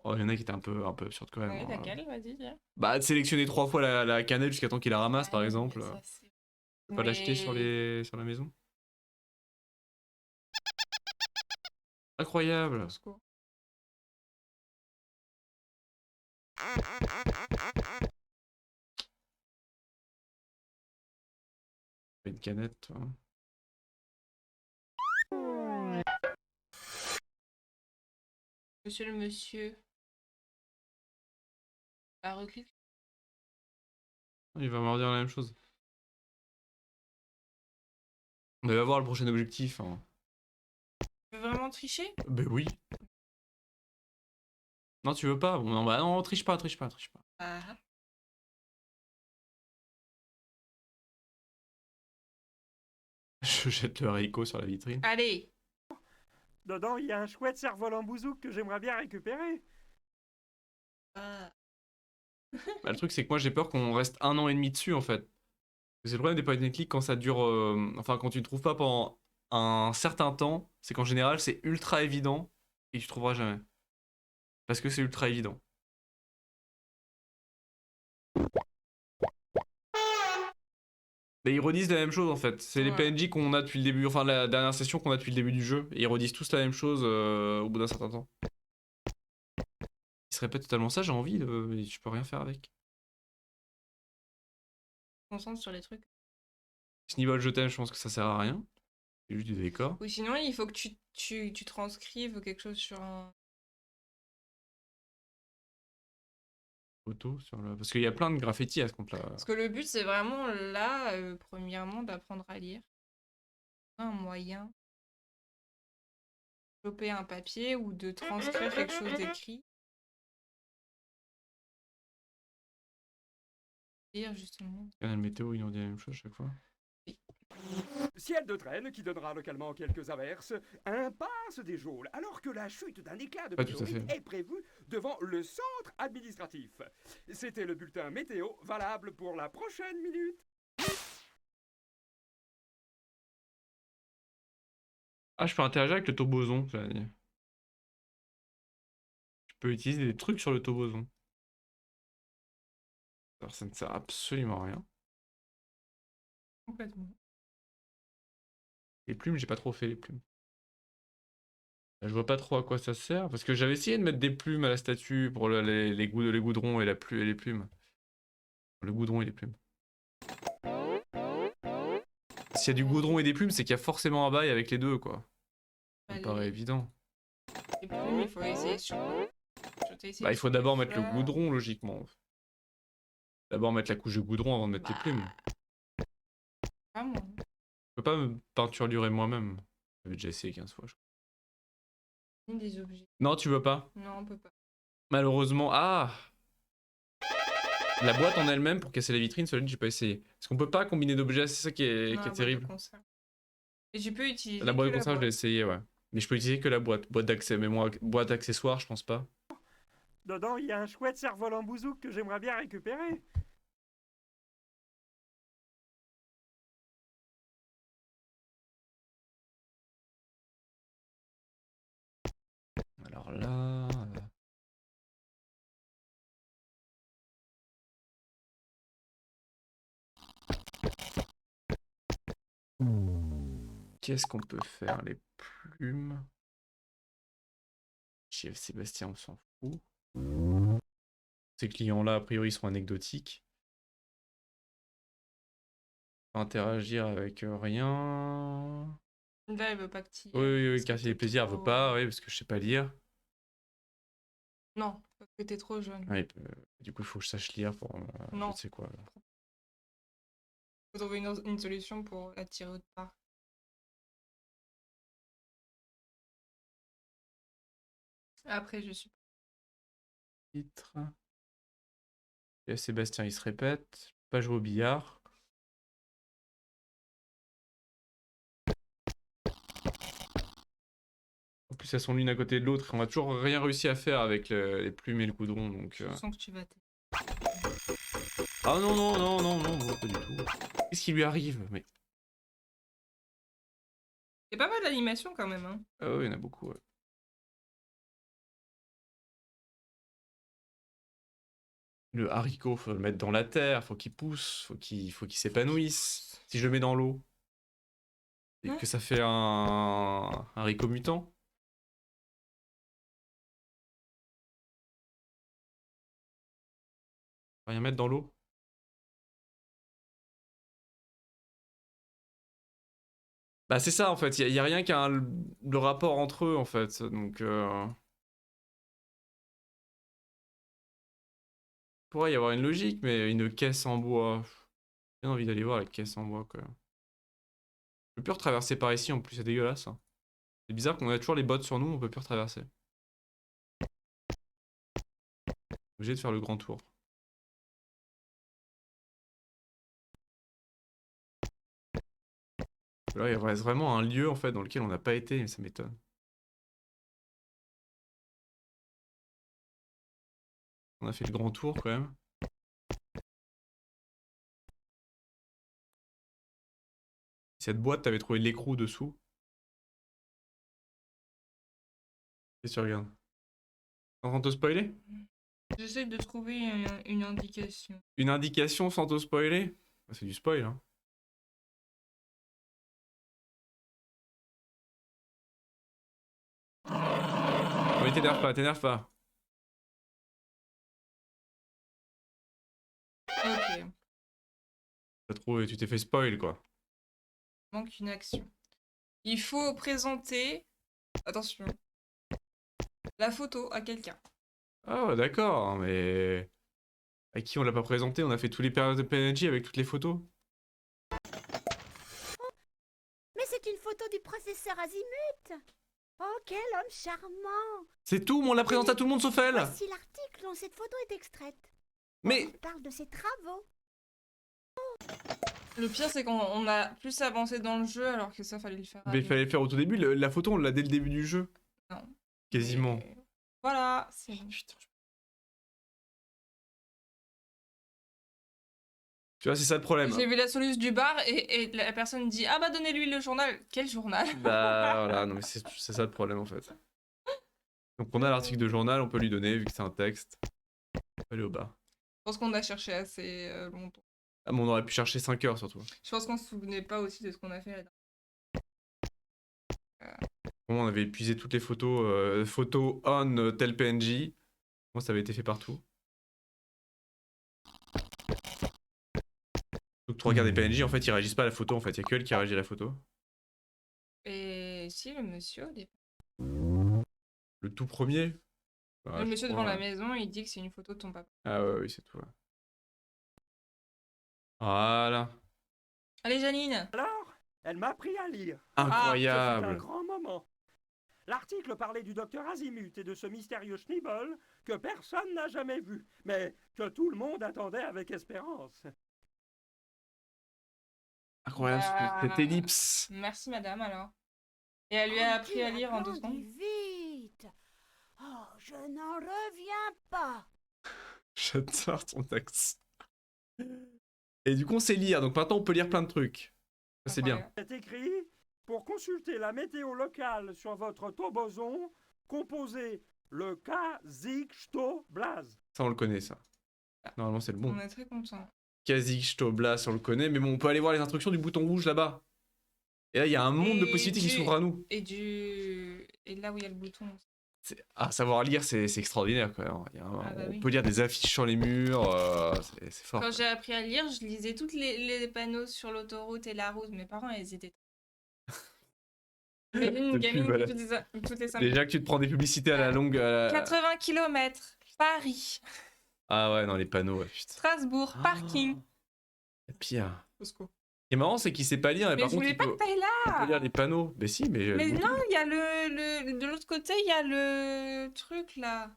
Oh, il y en a qui étaient un peu absurdes quand même, Oui, hein. laquelle, vas-y, dis. Bah, de sélectionner 3 fois la cannelle jusqu'à temps qu'il la ramasse, par Ouais, exemple. ça, c'est- Pas l'acheter sur Mais- la maison. Incroyable. Au secours. Une canette, toi. Monsieur le monsieur. La recul. Il va me dire la même chose. On va voir le prochain objectif. Hein. Tu veux vraiment tricher? Ben oui. Non, tu veux pas? Bon, non, bah non, triche pas, triche pas, triche pas. Ah. Je jette le haricot sur la vitrine. Allez. Dedans, il y a un chouette cerf-volant bouzouk que j'aimerais bien récupérer. Ah. Bah, le truc, c'est que moi, j'ai peur qu'on reste 1 an et demi dessus, en fait. C'est le problème des point and click quand ça dure. Enfin, quand tu ne trouves pas pendant un certain temps, c'est qu'en général, c'est ultra évident et tu trouveras jamais. Parce que c'est ultra évident. Mais ils redisent la même chose en fait. C'est les Ouais. PNJ qu'on a depuis le début, enfin la dernière session qu'on a depuis le début du jeu. Et ils redisent tous la même chose au bout d'un certain temps. Ils se répètent totalement ça, j'ai envie, mais je peux rien faire avec. Concentre sur les trucs. Snibble, je t'aime, je pense que ça sert à rien. C'est juste du décor. Ou sinon, il faut que tu transcrives quelque chose sur un. Photo sur le... Parce qu'il y a plein de graffitis à ce compte-là. Parce que le but, c'est vraiment là, premièrement, d'apprendre à lire. Un moyen. de Choper un papier ou de transcrire quelque chose d'écrit. Lire, justement. Canal météo, ils ont dit la même chose à chaque fois. Ciel de traîne qui donnera localement quelques averses. Impasse des geôles, alors que la chute d'un éclat de Pas tout à météorite fait. est prévue devant le centre administratif. C'était le bulletin météo valable pour la prochaine minute. Ah, je peux interagir avec le toboson, ça veut dire. Je peux utiliser des trucs sur le toboson. Alors ça ne sert absolument à rien. Complètement. Les plumes, j'ai pas trop fait les plumes. Je vois pas trop à quoi ça sert, parce que j'avais essayé de mettre des plumes à la statue pour les goudrons et les plumes. Le goudron et les plumes. S'il y a du goudron et des plumes, c'est qu'il y a forcément un bail avec les deux, quoi. Ça me paraît évident. Les plumes, il faut essayer sur. Bah, il faut d'abord mettre le goudron, logiquement. D'abord mettre la couche de goudron avant de mettre les plumes. Pas moi. Je peux pas me peinturer moi-même. J'avais déjà essayé 15 fois, je crois. Des objets. Non, tu veux pas. Non, on peut pas. Malheureusement. Ah! La boîte en elle-même pour casser la vitrine, celui-là, j'ai pas essayé. Parce qu'on peut pas combiner d'objets, c'est ça qui est, Non, qui est boîte de terrible. conserve. Et tu peux utiliser. La boîte que de conserve, je l'ai essayé, ouais. Mais je peux utiliser que la boîte. Boîte d'accès, mais moi, boîte d'accessoires, je pense pas. Dedans, il y a un chouette cerf-volant bouzouk que j'aimerais bien récupérer. Alors là. Qu'est-ce qu'on peut faire? Les plumes. Chef Sébastien, on s'en fout. Ces clients-là, a priori, sont anecdotiques. Interagir avec rien. Là, elle veut pas que tu. Oui, quartier des plaisirs, elle veut pas, oui, parce que je sais pas lire. Non, parce que t'es trop jeune. Ouais, du coup, il faut que je sache lire pour. Non. Je sais quoi. Là. Faut trouver une solution pour la tirer autre part. Après, je suis. Titre. Et Sébastien, il se répète. Pas jouer au billard. En plus, elles sont l'une à côté de l'autre. On a toujours rien réussi à faire avec les plumes et le goudron. Donc, Je sens que tu vas Ah non, non, non, non, non, non, pas du tout. Qu'est-ce qui lui arrive? Mais... C'est pas mal l'animation quand même, hein. Ah oui, il y en a beaucoup, ouais. Le haricot, faut le mettre dans la terre, faut qu'il pousse, faut qu'il s'épanouisse. Si je le mets dans l'eau, et Ouais. que ça fait un haricot mutant. Rien mettre dans l'eau. Bah c'est ça en fait, y a rien qu'un le rapport entre eux en fait, donc pourrait y avoir une logique, mais une caisse en bois, j'ai envie d'aller voir la caisse en bois quand même. Je peux plus retraverser par ici en plus, c'est dégueulasse. Hein. C'est bizarre qu'on a toujours les bottes sur nous, on peut plus retraverser. Obligé de faire le grand tour. Là, il reste vraiment un lieu en fait dans lequel on n'a pas été, mais ça m'étonne. On a fait le grand tour quand même. Cette boîte, t'avais trouvé l'écrou dessous. Qu'est-ce que tu regardes? T'es en train de te spoiler? J'essaie de trouver une indication. Une indication sans te spoiler? Ah, c'est du spoil, hein. Oui, t'énerve pas, t'énerve pas. Ok, T'as trouvé, tu t'es fait spoil quoi. manque une action. Il faut présenter, attention, la photo à quelqu'un. Ah ouais, d'accord, mais... À qui on l'a pas présenté? On a fait tous les périodes de PNJ avec toutes les photos. Mais c'est une photo du professeur Azimut. Oh, quel homme charmant. C'est tout, mais on l'a présenté à tout le monde sauf elle. Voici l'article dont cette photo est extraite. Mais... Il parle de ses travaux. Le pire, c'est qu'on a plus avancé dans le jeu alors que ça fallait le faire. Mais il fallait le faire au tout début, la photo on l'a dès le début du jeu. Non. Quasiment. Mais voilà, c'est bon. Putain. Tu vois, c'est ça le problème. J'ai vu la soluce du bar et la personne dit ah bah donnez-lui le journal. Quel journal? Bah voilà, non mais c'est ça le problème en fait. Donc on a l'article de journal, on peut lui donner vu que c'est un texte. On peut aller au bar. Je pense qu'on a cherché assez longtemps. Ah mais on aurait pu chercher 5 heures surtout. Je pense qu'on se souvenait pas aussi de ce qu'on a fait. Bon, on avait épuisé toutes les photos, photos on tel PNJ. Moi ça avait été fait partout. Donc tu regardes les PNJ, en fait ils réagissent pas à la photo, en fait il y a que elle qui réagit à la photo. Et si le monsieur au départ. Le tout premier. Le monsieur devant la maison, il dit que c'est une photo de ton papa. Ah ouais, oui c'est tout. Ouais. Voilà. Allez Janine. Alors, elle m'a appris à lire. Ce fut un Incroyable. grand moment. L'article parlait du docteur Azimut et de ce mystérieux Schneeball que personne n'a jamais vu, mais que tout le monde attendait avec espérance. Incroyable cette ellipse. Merci madame alors. Et elle lui a appris à lire en 2 secondes. Vite. Oh, je n'en reviens pas. J'adore ton texte. Et du coup on sait lire, donc maintenant on peut lire plein de trucs. Ça, c'est bien. C'est écrit, pour consulter la météo locale sur votre toboson, composez le Kazikstoblas. Ça on le connaît ça. Normalement c'est le bon. On est très contents. Kazikstoblas on le connaît, mais bon on peut aller voir les instructions du bouton rouge là-bas. Et là il y a un monde de possibilités qui s'ouvre à nous. Et là où il y a le bouton. Ah, savoir lire c'est extraordinaire quand même. On oui. peut lire des affiches sur les murs, c'est fort. Quand j'ai appris à lire, je lisais tous les panneaux sur l'autoroute et la route. Mes parents, ils étaient... Une gamine toutes les 5 Déjà que tu te prends des publicités à la longue. 80 km, Paris, Ah ouais, non, les panneaux, ouais, putain. Strasbourg, parking. C'est pire. Au secours. Ce qui est marrant, c'est qu'il sait pas lire, Mais par je contre, voulais il pas peut, que t'ailles il peut là. lire les panneaux. Mais si, mais. Mais non, il y a de l'autre côté, il y a le truc là.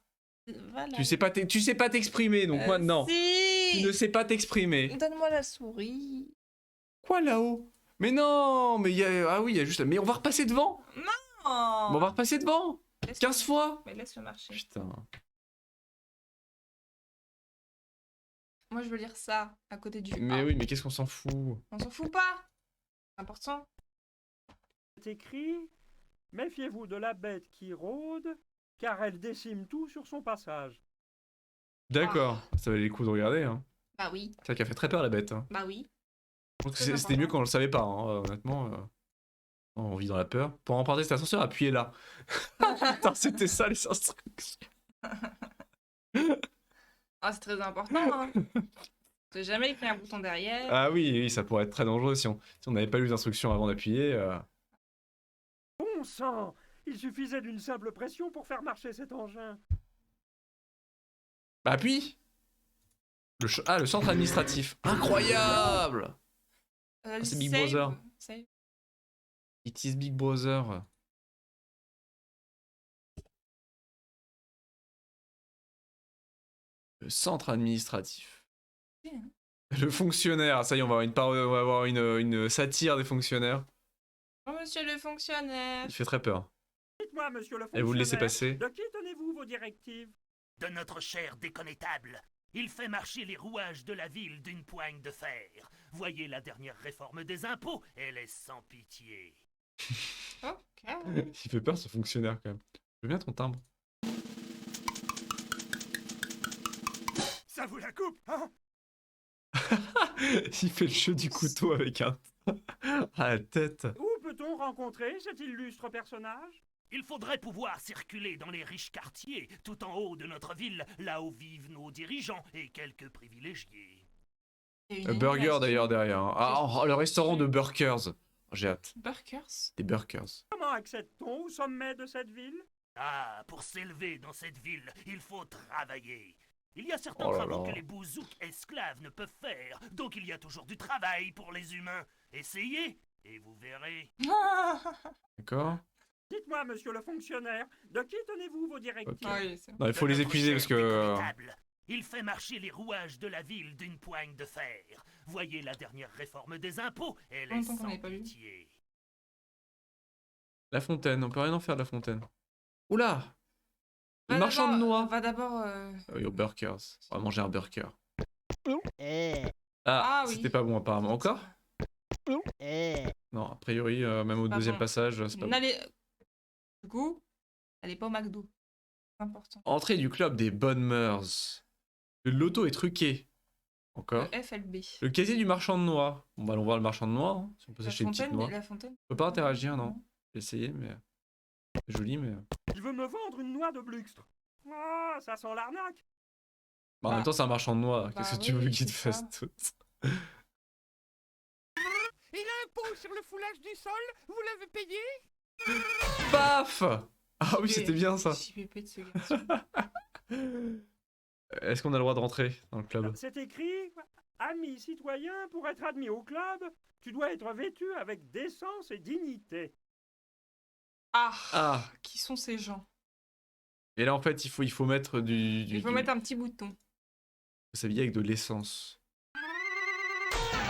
Voilà. Tu sais pas t'exprimer, donc maintenant. Si. Tu ne sais pas t'exprimer. Donne-moi la souris. Quoi là-haut? Mais non, mais il y a. Ah oui, il y a juste. Mais on va repasser devant. Oh. Mais on va repasser devant. 15 fois. Mais laisse-le marcher. Putain. Moi, je veux lire ça à côté du Mais A. oui, mais qu'est-ce qu'on s'en fout? On s'en fout pas. C'est important. C'est écrit, méfiez-vous de la bête qui rôde, car elle décime tout sur son passage. D'accord. Ça valait les coups de regarder, hein. Bah oui. C'est vrai qu'elle fait très peur la bête. Hein. Bah oui. Je pense que Très c'était mieux important. quand on le savait pas, hein, honnêtement. On vit dans la peur. Pour emprunter cet ascenseur, appuyez là. Putain, c'était ça les instructions. Ah, c'est très important, hein. On sait jamais qu'il y a un bouton derrière. Ah oui, oui, ça pourrait être très dangereux si on n'avait pas lu les instructions avant d'appuyer. Bon sang! Il suffisait d'une simple pression pour faire marcher cet engin. Bah appuie. Ah, le centre administratif. Incroyable. c'est Big Save, Brother. save. It is Big Brother. Le centre administratif. Ok, hein. Le fonctionnaire. Ça y est, on va avoir une satire des fonctionnaires. Oh, monsieur le fonctionnaire. Il fait très peur. Dites-moi, monsieur le Et fonctionnaire, vous le laissez passer. de qui tenez-vous vos directives? De notre cher déconnétable. Il fait marcher les rouages de la ville d'une poigne de fer. Voyez la dernière réforme des impôts, elle est sans pitié. Ok. Il fait peur ce fonctionnaire quand même. Je veux bien ton timbre. Ça vous la coupe, hein? Il fait le jeu du couteau avec un à la tête. Où peut-on rencontrer cet illustre personnage? Il faudrait pouvoir circuler dans les riches quartiers, tout en haut de notre ville, là où vivent nos dirigeants et quelques privilégiés. Il y a Un une burger animation. d'ailleurs derrière. Hein. Ah, oh, le restaurant de Burkers. Oh, j'ai hâte. Burkers. Des Burkers. Comment accède-t-on au sommet de cette ville? Ah, pour s'élever dans cette ville, il faut travailler. Il y a certains Oh là travaux là. que les bouzouks esclaves ne peuvent faire, donc il y a toujours du travail pour les humains. Essayez, et vous verrez. D'accord. Dites-moi, monsieur le fonctionnaire, de qui tenez-vous vos directives? Ok. Oui, c'est bon. Non, il faut De les notre épuiser cher parce que. déconnétable. Il fait marcher les rouages de la ville d'une poigne de fer. Voyez la dernière réforme des impôts, elle est Longtemps qu'on sans l'avait pas lu. pitié. La fontaine, on peut rien en faire de la fontaine. Oula. Le Va marchand de d'abord- noix. Va d'abord. Ah oui, au Burkers. On va manger un burger. Eh, Ah, Ah oui. c'était pas bon apparemment. Encore eh. Non, a priori, même au Pas deuxième bon. passage, c'est pas bon. N'allez. Du coup, allez pas au McDo. C'est important. Entrée du club des bonnes mœurs. Le loto est truqué. Encore. Le FLB. Le casier du marchand de noix. Bon, bah, allons voir le marchand de noix. Hein, si on peut La s'acheter une petite fontaine, noix. la fontaine. On peut pas interagir, non. J'ai essayé, mais. C'est joli, mais. Il veut me vendre une noix de Bluxtre. Ah, ça sent l'arnaque. Bah, en même temps, c'est un marchand de noix. Qu'est-ce Bah que tu veux oui, qu'il te c'est fasse ça. tout? Il a un pot sur le foulage du sol, vous l'avez payé? Paf. Ah oui, c'était bien ça. JPP de ce garçon. Est-ce qu'on a le droit de rentrer dans le club? C'est écrit, ami citoyen, pour être admis au club, tu dois être vêtu avec décence et dignité. Ah. Ah. Qui sont ces gens? Et là, en fait, il faut mettre Il faut mettre un petit bouton. faut s'habiller avec de l'essence.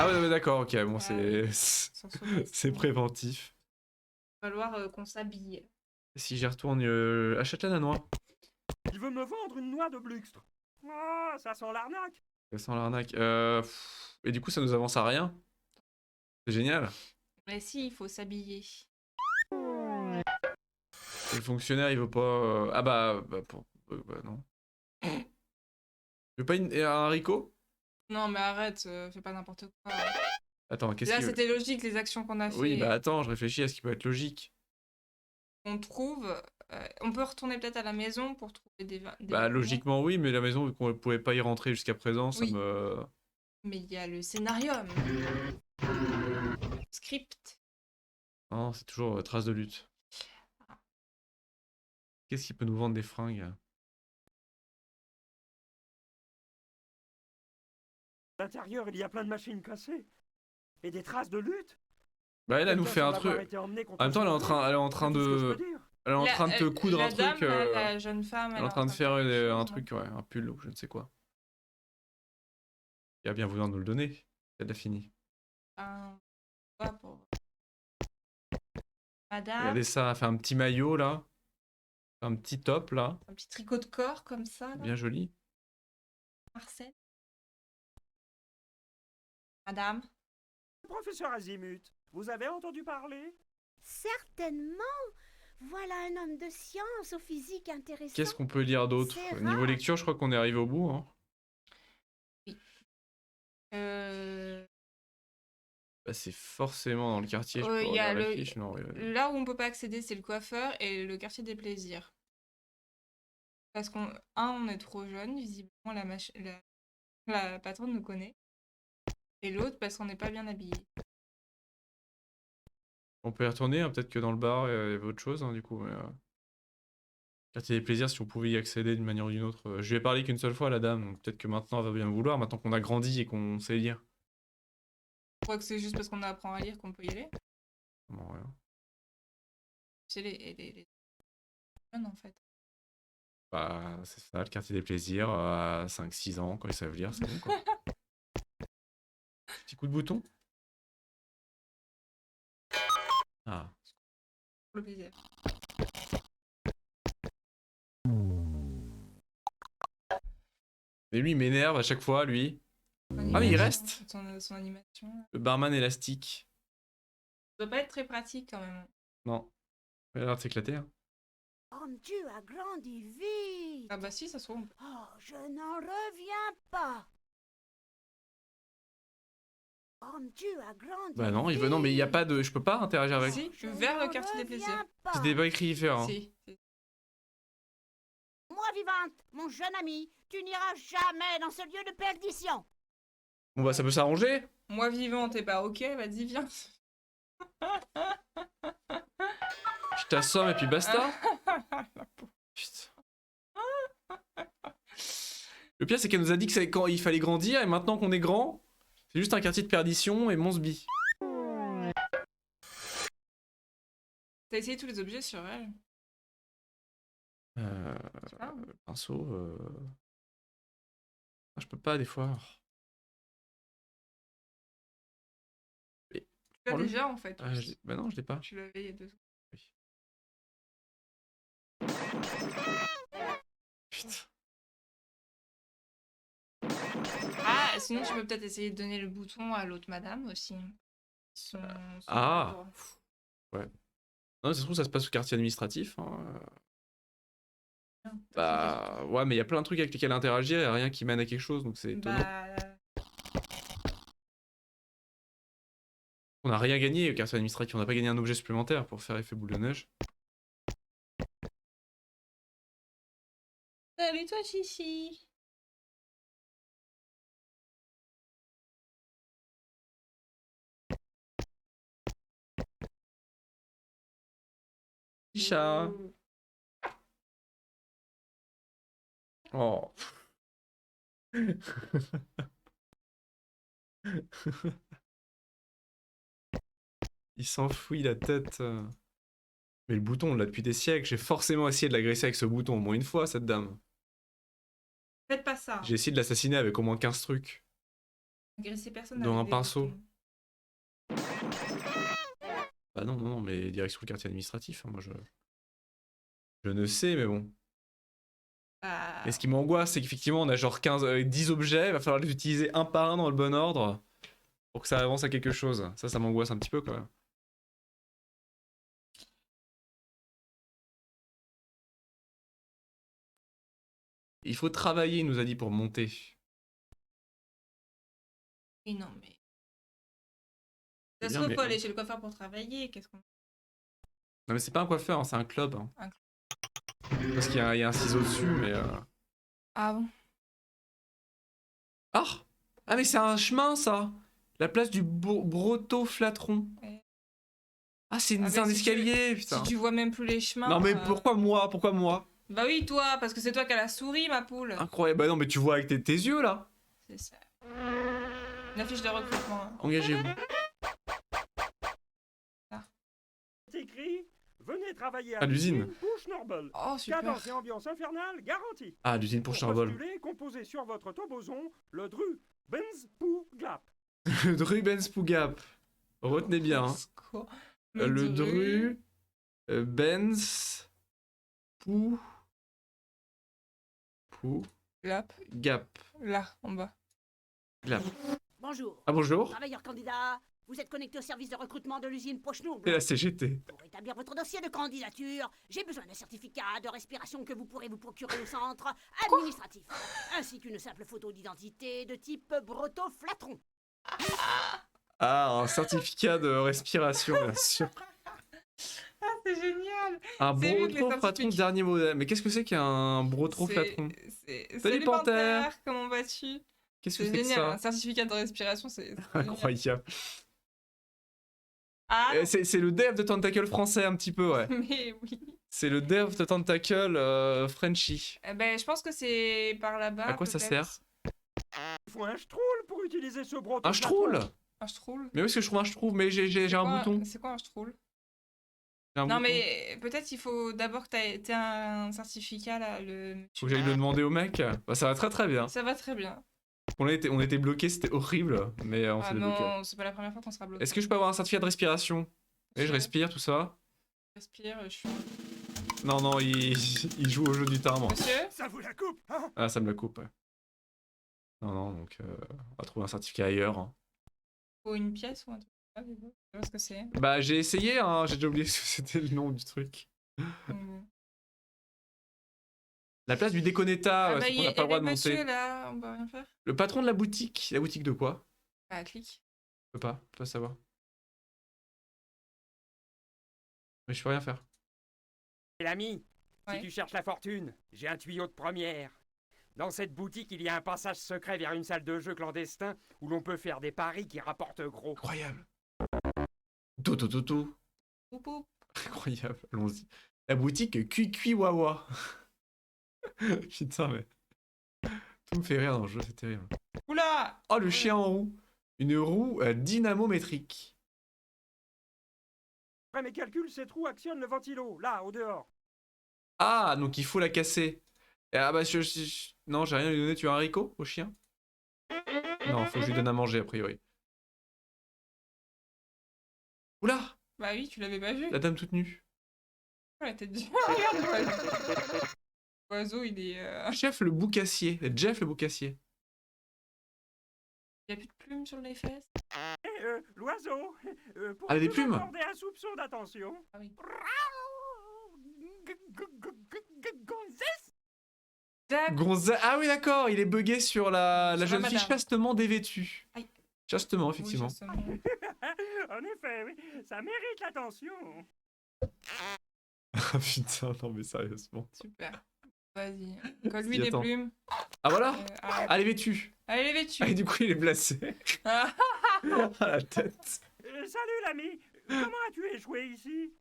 Ah ouais, ouais, d'accord, ok, bon, c'est Sans sauver, c'est préventif. Il va falloir qu'on s'habille. Si j'y retourne à Châtelaine-à-Noix, Il veut me vendre une noix de Bluxtre. Ah, ça sent l'arnaque. ça sent l'arnaque. Et du coup, ça nous avance à rien. C'est génial. Mais si, il faut s'habiller. Le fonctionnaire, il veut pas. Ah bah non. Il veut pas un haricot? Non, mais arrête, fais pas n'importe quoi. Attends, qu'est-ce Là, qu'il veut? c'était logique, les actions qu'on a fait. Oui, bah attends, je réfléchis à ce qui peut être logique. On trouve. On peut retourner peut-être à la maison pour trouver des Bah vêtements. logiquement oui, mais la maison, vu qu'on ne pouvait pas y rentrer jusqu'à présent, ça Oui. me... Mais il y a le scénarium. Script. Non, c'est toujours trace de lutte. Qu'est-ce qui peut nous vendre des fringues? À l'intérieur, il y a plein de machines cassées. Et des traces de lutte. Bah elle, elle nous Quelqu'un fait un semble avoir truc. été emmené contre En même temps, elle est en son train, gré. elle est en train C'est tout ce que je de... peux dire. Elle est en train de te coudre la un dame, truc... la jeune femme. Elle est en train de faire un truc, ouais, un pull ou je ne sais quoi. Il va bien vouloir nous le donner. Elle a fini. Quoi pour... Madame, Regardez ça, elle fait un petit maillot là. Un petit top là. un petit tricot de corps comme ça. Là. Bien joli. Marcel. Madame. Professeur Azimut, vous avez entendu parler? Certainement. Voilà un homme de science au physique intéressant. Qu'est-ce qu'on peut lire d'autre? C'est Niveau rare. lecture, je crois qu'on est arrivé au bout. Hein. Bah, c'est forcément dans le quartier. Je peux Il y a regarder la le- fiche, non, ouais. Là où on peut pas accéder, c'est le coiffeur et le quartier des plaisirs. Parce on est trop jeune, visiblement la patronne nous connaît. Et l'autre, parce qu'on n'est pas bien habillé. On peut y retourner, hein, peut-être que dans le bar, il y avait autre chose, hein, du coup. Mais, quartier des plaisirs, si on pouvait y accéder d'une manière ou d'une autre. Je lui ai parlé qu'une seule fois à la dame, donc peut-être que maintenant elle va bien me vouloir, maintenant qu'on a grandi et qu'on sait lire. Je crois que c'est juste parce qu'on apprend à lire qu'on peut y aller. Comment, rien. C'est les jeunes, en fait. Bah, c'est ça, le quartier des plaisirs, à 5-6 ans, quand ils savent lire, c'est bon, quoi. Petit coup de bouton. Ah. Pour le plaisir. Et lui, il m'énerve à chaque fois, lui. Son Ah, mais il animation, reste. Son animation. Là. Le barman élastique. Ça doit pas être très pratique, quand même. Non. Il a l'air de s'éclater, hein. Oh, Dieu a grandi vite. Ah bah si, ça se trouve. Oh, je n'en reviens pas. Oh, Dieu a grandi Bah non, il vite. veut. Non, mais il y a pas de. Je peux pas interagir avec. Si, Je vers le n'en quartier des plaisirs. reviens pas. C'était pas écrit faire, hein. Si. Moi vivante, mon jeune ami, tu n'iras jamais dans ce lieu de perdition. Bon, bah, ça peut s'arranger. Moi vivante, t'es pas ok, vas-y, viens. Je t'assomme et puis basta. Putain. Le pire, c'est qu'elle nous a dit que c'est quand il fallait grandir, et maintenant qu'on est grand, c'est juste un quartier de perdition et Monsby. T'as essayé tous les objets sur elle. Je sais pas. Le pinceau. Ah, je peux pas des fois. Tu l'as Prends-le. déjà, en fait. Ah, bah non, je l'ai pas. Tu l'avais il y a 2 secondes. Oui. Putain. Ah, sinon tu peux peut-être essayer de donner le bouton à l'autre madame aussi. Son Ah. ordre. Ouais. Non, ça se trouve, ça se passe au quartier administratif. Hein. Bah, ouais, mais il y a plein de trucs avec lesquels interagir, et rien qui mène à quelque chose, donc c'est étonnant. Bah, On n'a rien gagné au quartier administratif, on n'a pas gagné un objet supplémentaire pour faire effet boule de neige. salut toi, Chichi. Chat. Oh. Il s'enfouit la tête. Mais le bouton, on l'a depuis des siècles. J'ai forcément essayé de l'agresser avec ce bouton au moins une fois, cette dame. Faites pas ça. J'ai essayé de l'assassiner avec au moins 15 trucs. Agresser personne Dans avec un des pinceau. boutons. Bah non, non, non, mais direction le quartier administratif. Hein, moi, je ne sais, mais bon. Bah, Mais ce qui m'angoisse, c'est qu'effectivement, on a genre 10 objets. Il va falloir les utiliser un par un dans le bon ordre pour que ça avance à quelque chose. Ça m'angoisse un petit peu quand même. Il faut travailler, il nous a dit, pour monter. oui, non, mais. C'est Ça se bien, trouve, mais- faut aller chez le coiffeur pour travailler. Qu'est-ce qu'on. Non, mais c'est pas un coiffeur, hein, c'est un club. Hein. Un Parce qu'il y a un ciseau dessus, mais. Ah bon? Ah! Ah, mais c'est un chemin, ça! La place du Broto Flatron. Ouais. Ah, c'est Ah, un ben, si escalier, putain. Si tu vois même plus les chemins. Non, mais pourquoi moi? Pourquoi moi? Bah oui, toi, parce que c'est toi qui as la souris, ma poule. Incroyable. Bah non, mais tu vois avec tes yeux, là. C'est ça. Une affiche de recrutement. Hein. Engagez-vous. C'est écrit venez travailler À l'usine. pour Schnorble. Oh, super. Cadence et ambiance infernale garantie. Ah, l'usine pour Charbol. postuler, composez sur votre toboson le Dru Benz pour Glap. Rubens Pougap. Retenez bien. Hein. Quoi Le Dru. Benz. Pou. Glap. Gap. Là, en bas. Glap. Bonjour. Ah, bonjour. Travailleur candidat, vous êtes connecté au service de recrutement de l'usine Pochnoub. C'est la CGT. Pour établir votre dossier de candidature, j'ai besoin d'un certificat de respiration que vous pourrez vous procurer au centre administratif, ainsi qu'une simple photo d'identité de type Broto-Flatron. Ah, un certificat de respiration, bien sûr. Ah, c'est génial. Un C'est lui, les brotro fratron scientifiques. dernier modèle. Mais qu'est-ce que c'est qu'un brotro fratron? Salut Panthère. Panthère, comment vas-tu? Qu'est-ce que C'est c'est que génial, ça? un certificat de respiration, c'est génial. Incroyable. Ah non, C'est le dev de Tentacle français un petit peu, ouais. mais oui. C'est le dev de Tentacle Frenchy. Ben, je pense que c'est par là-bas. À quoi ça peut-être. sert? Il faut un schtroull pour utiliser ce broto. Un schtroull? Un schtroull. Mais où est-ce que je trouve un schtroull? Mais j'ai un bouton. C'est quoi un schtroull? J'ai un Non, bouton. mais peut-être il faut d'abord que t'aies un certificat là. Faut que j'aille le demander au mec. Bah, ça va très très bien. Ça va très bien. On était bloqués, c'était horrible. Mais on Ah s'est débloqué. non, c'est pas la première fois qu'on sera bloqué. Est-ce que je peux avoir un certificat de respiration? Et je respire, tout ça. Respire, je suis. Non, non, il joue au jeu du timbre. Monsieur? Ça vous la coupe, hein? Ah, ça me la coupe, ouais. Non, non, donc on va trouver un certificat ailleurs. Hein. Ou une pièce ou un truc. Ah, je sais pas ce que c'est. Bah, j'ai essayé, hein, j'ai déjà oublié ce que c'était le nom du truc. Mm. La place du déconneta, Ah ouais, bah, c'est qu'on n'a pas le droit de monsieur monter. là, on peut rien faire. Le patron de la boutique de quoi? Bah, clique. Je peux pas savoir. Mais je peux rien faire. L'ami, Ouais. si tu cherches la fortune, j'ai un tuyau de première. Dans cette boutique, il y a un passage secret vers une salle de jeu clandestin où l'on peut faire des paris qui rapportent gros. Incroyable. Tout. Poup, poup. Incroyable, allons-y. La boutique Cui Wawa. Putain, mais. Tout me fait rire dans le jeu, c'est terrible. Oula! Oh, le chien en roue. Une roue dynamométrique. Après mes calculs, cette roue actionne le ventilo, là, au dehors. Ah, donc il faut la casser. Ah bah, non, j'ai rien à lui donner. Tu as un haricot au chien? Non, faut que je lui donne à manger, a priori. Oula, Bah oui, tu l'avais pas vu. la dame toute nue. Oh, la tête du. Regarde! L'oiseau, il est. Jeff le boucassier. Jeff le boucassier. Il y a plus de plumes sur les fesses. L'oiseau, pour Ah, des plumes? accorder un soupçon d'attention. Ah oui. Gonzesse. D'accord. Ah oui, d'accord, il est bugué sur la Sur la jeune fille madame. chastement dévêtue. Aïe. Chastement, Oui, effectivement. justement. En effet, oui, ça mérite l'attention. Ah putain, non mais sérieusement. Super. Vas-y. Colle-lui Si, des attends. plumes. Ah voilà. Ah, Ah, elle est vêtue. elle est vêtue. Ah, et du coup, il est placé. Ah, À la tête. Salut l'ami, comment as-tu échoué ici?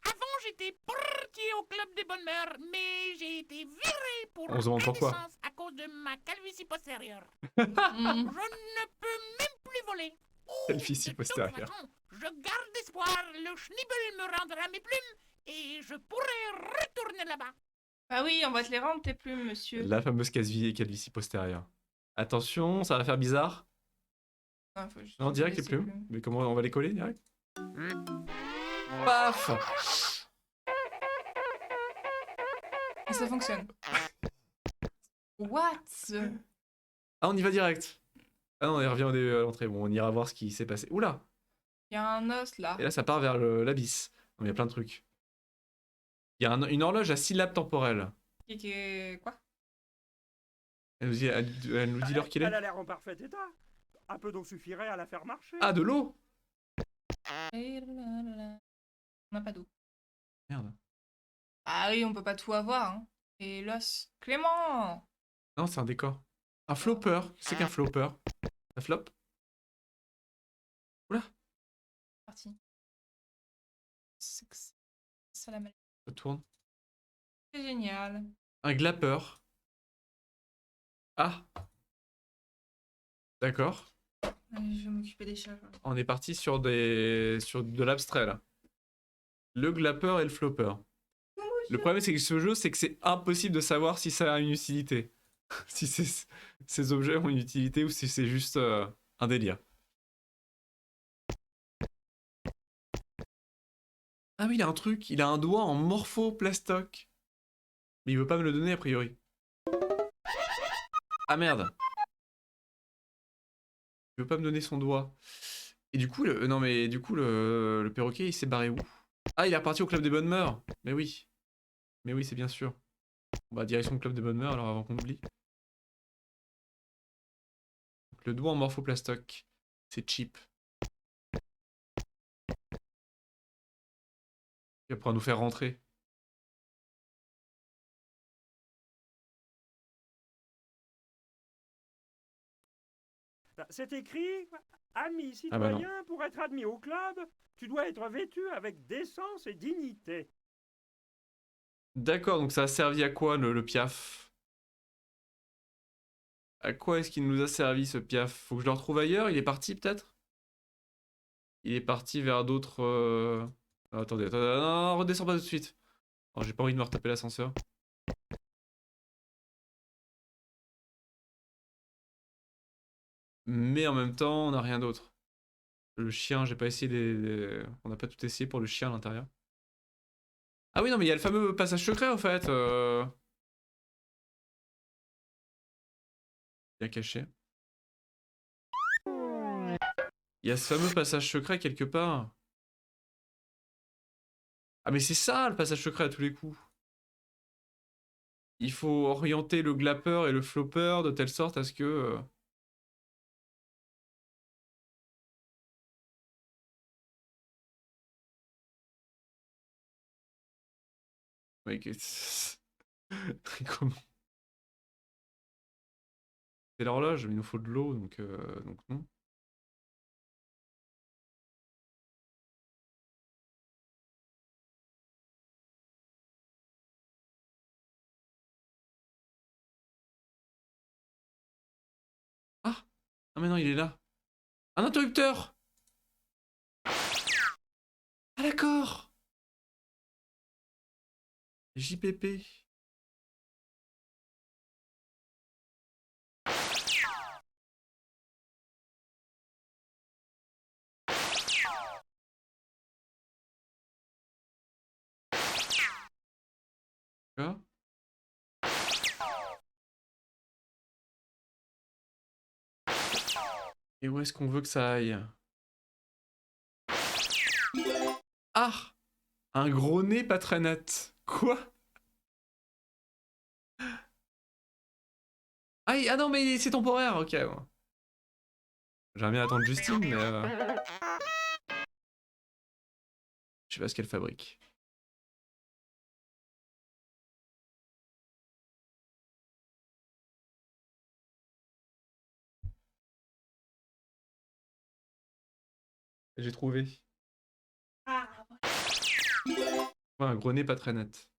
Avant, j'étais portier au club des bonnes mœurs, mais j'ai été viré pour On se demande pourquoi. indécence à cause de ma calvitie postérieure. mm. Je ne peux même plus voler. Oh, Calvitie de toute postérieure. façon, je garde espoir, le schnibbel me rendra mes plumes et je pourrai retourner là-bas. Ah oui, on va te les rendre tes plumes, monsieur. La fameuse calvitie postérieure. Attention, ça va faire bizarre. Ah, faut juste Non, direct les laisser plumes. Mais comment on va les coller direct? Hmm. Paf. Et ça fonctionne. What? Ah, on y va direct. Ah non, on revient à l'entrée. Bon, on ira voir ce qui s'est passé. Oula. Il y a un os là. Et là, ça part vers l'abysse. Non, mais il y a plein de trucs. Il y a une horloge à syllabes temporelles. Quoi? Elle nous dit l'heure qu'il Elle est. a l'air en parfait état. Un peu d'eau suffirait à la faire marcher. Ah, de l'eau. Et là. On n'a pas d'eau. Merde. Ah oui, on peut pas tout avoir. Hein. Et l'os. Clément! Non, c'est un décor. Un flopper. C'est qu'un flopper. Un flop. Oula. Parti. C'est que ça la maladie. Ça tourne. C'est génial. Un glapper. Ah. D'accord. Allez, je vais m'occuper des chats. On est parti sur de l'abstrait là. Le glapper et le flopper. Le problème c'est que ce jeu, c'est que c'est impossible de savoir si ça a une utilité. Si ces objets ont une utilité ou si c'est juste un délire. Ah oui, il a un truc, il a un doigt en morphoplastoc. Mais il veut pas me le donner a priori. Ah merde. Il veut pas me donner son doigt. Et du coup, le perroquet, il s'est barré où? Ah, il est reparti au club des bonnes mœurs. Mais oui. Mais oui, c'est bien sûr. Bah, direction le club des bonnes mœurs, alors avant qu'on oublie. Donc, le doigt en morphoplastoc. C'est cheap. Et après, on va nous faire rentrer. C'est écrit, ami Ah bah non. citoyen, pour être admis au club, tu dois être vêtu avec décence et dignité. D'accord, donc ça a servi à quoi le piaf? À quoi est-ce qu'il nous a servi ce piaf? Faut que je le retrouve ailleurs? Il est parti peut-être? Il est parti vers d'autres... Attendez, attendez, non, non, redescends pas tout de suite. Oh, j'ai pas envie de me retaper l'ascenseur. Mais en même temps, on n'a rien d'autre. Le chien, j'ai pas essayé On n'a pas tout essayé pour le chien à l'intérieur. Ah oui, non, mais il y a le fameux passage secret, en fait. Bien caché. Il y a ce fameux passage secret quelque part. Ah, mais c'est ça, le passage secret à tous les coups. Il faut orienter le glapper et le flopper de telle sorte à ce que... Ouais, comment? C'est l'horloge, mais il nous faut de l'eau, donc non. Ah! Ah mais non, il est là. Un interrupteur! Ah d'accord! JPP. Quoi? Et où est-ce qu'on veut que ça aille? Ah! Un gros nez pas très net. Quoi? Ah, ah non, mais c'est temporaire, ok. Ouais. J'aimerais bien attendre Justine, mais... Je sais pas ce qu'elle fabrique. J'ai trouvé. Ah, Ouais, un gros nez pas très net.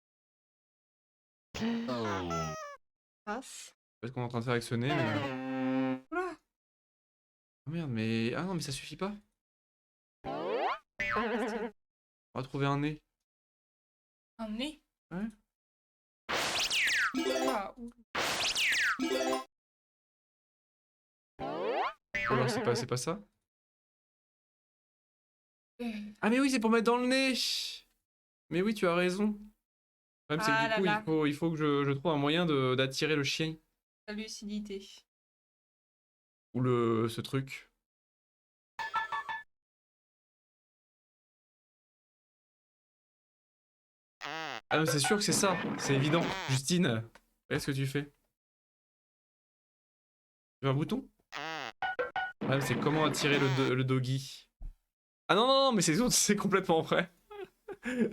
passe. C'est ce qu'on est en train de faire avec ce nez, mais... Oula. Oh merde, mais... Ah non, mais ça suffit pas. On va trouver un nez. Un nez. Ouais. Ah, ouh. Ou alors c'est pas ça? Ah mais oui, c'est pour mettre dans le nez! Mais oui, tu as raison. Le problème, c'est Ah que là du coup, là. il faut que je trouve un moyen d'attirer le chien. La lucidité. Ou ce truc. Ah non, c'est sûr que c'est ça. C'est évident. Justine, qu'est-ce que tu fais? Tu veux un bouton? Ah, c'est comment attirer le doggy. Ah non, non, non, mais c'est complètement vrai.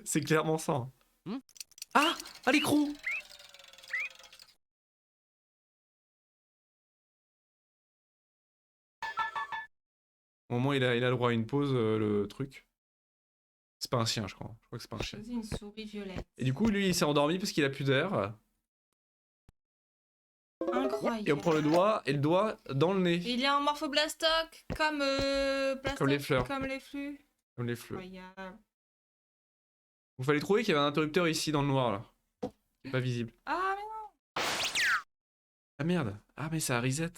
C'est clairement ça. Ah! Ah, l'écrou! Au moins, il a le droit à une pause, le truc. C'est pas un chien, je crois. Je crois que c'est pas un chien. Choisis une souris violette. Et du coup, lui, il s'est endormi parce qu'il a plus d'air. Incroyable. Et on prend le doigt, et le doigt dans le nez. Il y a un morphoblastoc comme plastoc, Comme les fleurs. comme les flux. Comme les fleurs. Incroyable. Il fallait trouver qu'il y avait un interrupteur ici dans le noir, là. Qui est pas visible. Ah mais non. Ah merde. Ah, mais ça a reset.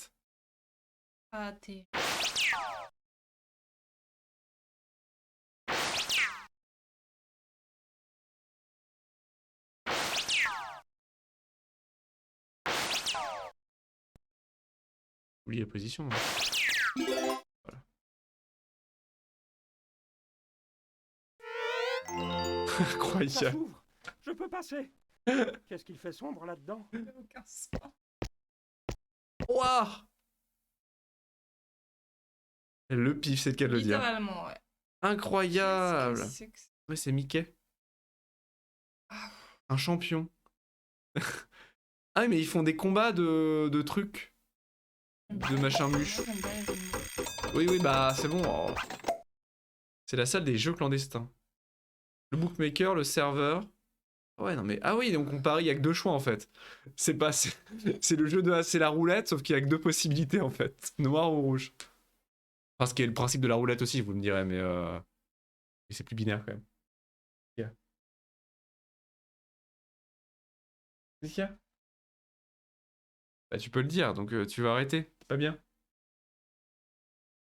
Ah t'es. Oublie la position. Hein. Voilà. Ça Incroyable. s'ouvre. Je peux passer. Qu'est-ce qu'il fait sombre là-dedans? Aucun sens. Ouah! Le pif, c'est le cas de le dire. Littéralement, ouais. Incroyable! Qu'est-ce que c'est que ça? Ouais, c'est Mickey. Un champion. Ah, mais ils font des combats de trucs. De machin mûche. Oui, oui, bah c'est bon. Oh. C'est la salle des jeux clandestins. Le bookmaker, le serveur. Ouais, non mais... Ah oui, donc on parie, il y a que deux choix en fait. C'est pas... C'est le jeu de... C'est la roulette, sauf qu'il y a que deux possibilités en fait. Noir ou rouge. Enfin, ce qui est le principe de la roulette aussi, vous me direz, mais... c'est plus binaire quand même. Yeah. Qu'est-ce qu'il y a? Bah tu peux le dire, donc tu vas arrêter. C'est pas bien.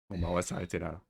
Bon bah on va s'arrêter là.